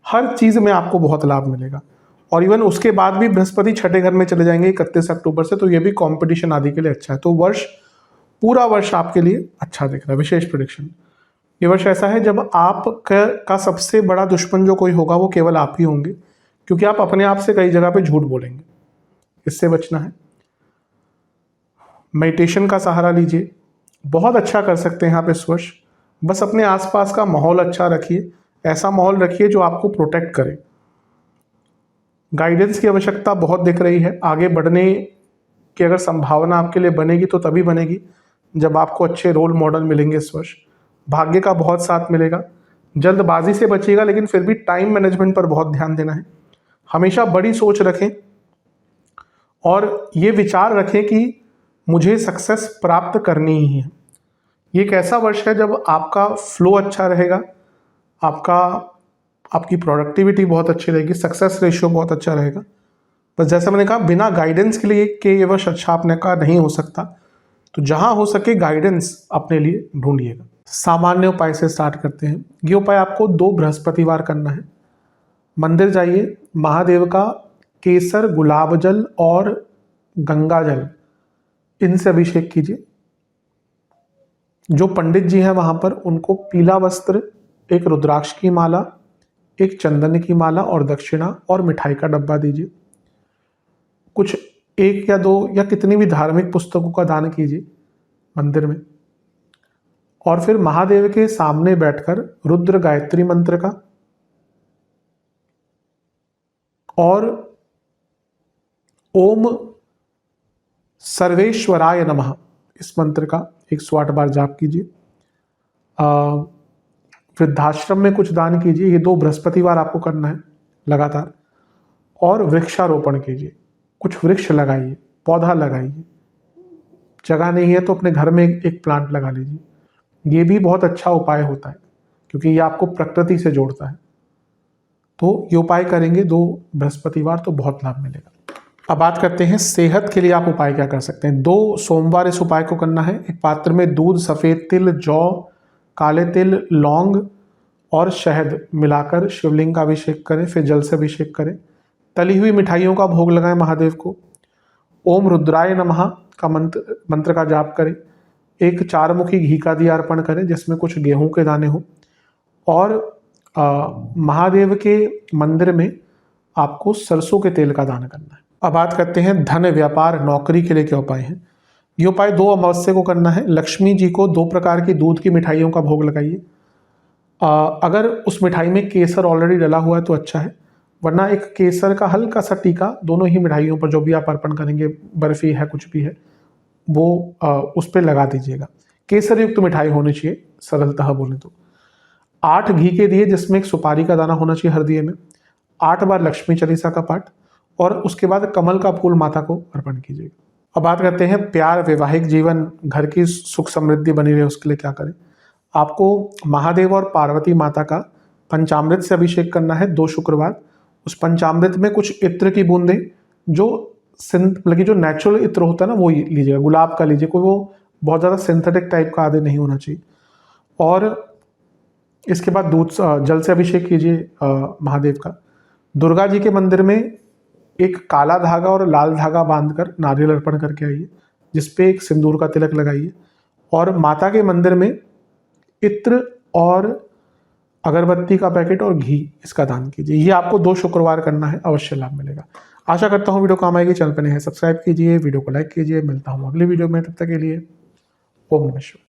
हर चीज़ में आपको बहुत लाभ मिलेगा। और इवन उसके बाद भी बृहस्पति छठे घर में चले जाएंगे 31 अक्टूबर से, तो ये भी कंपटीशन आदि के लिए अच्छा है। तो वर्ष, पूरा वर्ष आपके लिए अच्छा दिख रहा है। विशेष प्रेडिक्शन, ये वर्ष ऐसा है जब आप का सबसे बड़ा दुश्मन जो कोई होगा वो केवल आप ही होंगे, क्योंकि आप अपने आप से कई जगह पे झूठ बोलेंगे, इससे बचना है। मेडिटेशन का सहारा लीजिए, बहुत अच्छा कर सकते हैं आप इस वर्ष। बस अपने आसपास का माहौल अच्छा रखिए, ऐसा माहौल रखिए जो आपको प्रोटेक्ट करे। गाइडेंस की आवश्यकता बहुत दिख रही है। आगे बढ़ने की अगर संभावना आपके लिए बनेगी तो तभी बनेगी जब आपको अच्छे रोल मॉडल मिलेंगे इस वर्ष। भाग्य का बहुत साथ मिलेगा। जल्दबाजी से बचिएगा, लेकिन फिर भी टाइम मैनेजमेंट पर बहुत ध्यान देना है। हमेशा बड़ी सोच रखें और ये विचार रखें कि मुझे सक्सेस प्राप्त करनी ही है। ये एक ऐसा वर्ष है जब आपका फ्लो अच्छा रहेगा, आपकी प्रोडक्टिविटी बहुत अच्छी रहेगी, सक्सेस रेशियो बहुत अच्छा रहेगा। बस जैसा मैंने कहा, बिना गाइडेंस के लिए कि ये वर्ष अच्छा आपने कहा नहीं हो सकता, तो जहां हो सके गाइडेंस अपने लिए ढूंढिएगा। सामान्य उपाय से स्टार्ट करते हैं। ये उपाय आपको 2 बृहस्पतिवार करना है। मंदिर जाइए, महादेव का केसर, गुलाब जल और गंगा जल, इनसे अभिषेक कीजिए। जो पंडित जी हैं वहां पर, उनको पीला वस्त्र, एक रुद्राक्ष की माला, एक चंदन की माला और दक्षिणा और मिठाई का डब्बा दीजिए। कुछ 1 या 2 या कितनी भी धार्मिक पुस्तकों का दान कीजिए मंदिर में। और फिर महादेव के सामने बैठकर रुद्र गायत्री मंत्र का और ओम सर्वेश्वराय नमः, इस मंत्र का 108 बार जाप कीजिए। वृद्धाश्रम में कुछ दान कीजिए। ये 2 बृहस्पतिवार आपको करना है लगातार। और वृक्षारोपण कीजिए, कुछ वृक्ष लगाइए, पौधा लगाइए। जगह नहीं है तो अपने घर में एक प्लांट लगा लीजिए। ये भी बहुत अच्छा उपाय होता है, क्योंकि ये आपको प्रकृति से जोड़ता है। तो ये उपाय करेंगे 2 बृहस्पतिवार तो बहुत लाभ मिलेगा। अब बात करते हैं सेहत के लिए आप उपाय क्या कर सकते हैं। 2 सोमवार इस उपाय को करना है। एक पात्र में दूध, सफ़ेद तिल, जौ, काले तिल, लौंग और शहद मिलाकर शिवलिंग का अभिषेक करें, फिर जल से अभिषेक करें। तली हुई मिठाइयों का भोग लगाएं महादेव को। ओम रुद्राय नमः का मंत्र का जाप करें। एक 4 मुखी घी का दिया अर्पण करें जिसमें कुछ गेहूं के दाने हो। और महादेव के मंदिर में आपको सरसों के तेल का दान करना है। अब बात करते हैं धन, व्यापार, नौकरी के लिए क्या उपाय है। ये उपाय 2 अमावस्या को करना है। लक्ष्मी जी को 2 प्रकार की दूध की मिठाइयों का भोग लगाइए। अगर उस मिठाई में केसर ऑलरेडी डला हुआ है तो अच्छा है, वरना एक केसर का हल्का सा टीका दोनों ही मिठाइयों पर, जो भी आप अर्पण करेंगे, बर्फी है कुछ भी है, वो उस पर लगा दीजिएगा। केसर युक्त मिठाई होनी चाहिए, सरलतः बोले तो। 8 घी के दिए जिसमें एक सुपारी का दाना होना चाहिए हर दिए में। 8 बार लक्ष्मी चालीसा का पाठ और उसके बाद कमल का फूल माता को अर्पण कीजिएगा। अब बात करते हैं प्यार, वैवाहिक जीवन, घर की सुख समृद्धि बनी रहे उसके लिए क्या करें। आपको महादेव और पार्वती माता का पंचामृत से अभिषेक करना है 2 शुक्रवार। उस पंचामृत में कुछ इत्र की बूंदें, जो मतलब कि जो नेचुरल इत्र होता है ना, वो लीजिएगा, गुलाब का लीजिए, कोई वो बहुत ज़्यादा सिंथेटिक टाइप का आदि नहीं होना चाहिए। और इसके बाद दूध जल से अभिषेक कीजिए महादेव का। दुर्गा जी के मंदिर में एक काला धागा और लाल धागा बांधकर नारियल अर्पण करके आइए, जिसपे एक सिंदूर का तिलक लगाइए। और माता के मंदिर में इत्र और अगरबत्ती का पैकेट और घी, इसका दान कीजिए। ये आपको 2 शुक्रवार करना है, अवश्य लाभ मिलेगा। आशा करता हूँ वीडियो काम आएगी। चैनल पर नए हैं सब्सक्राइब कीजिए, वीडियो को लाइक कीजिए। मिलता हूँ अगली वीडियो में, तब तक के लिए ओम नमः शिवाय।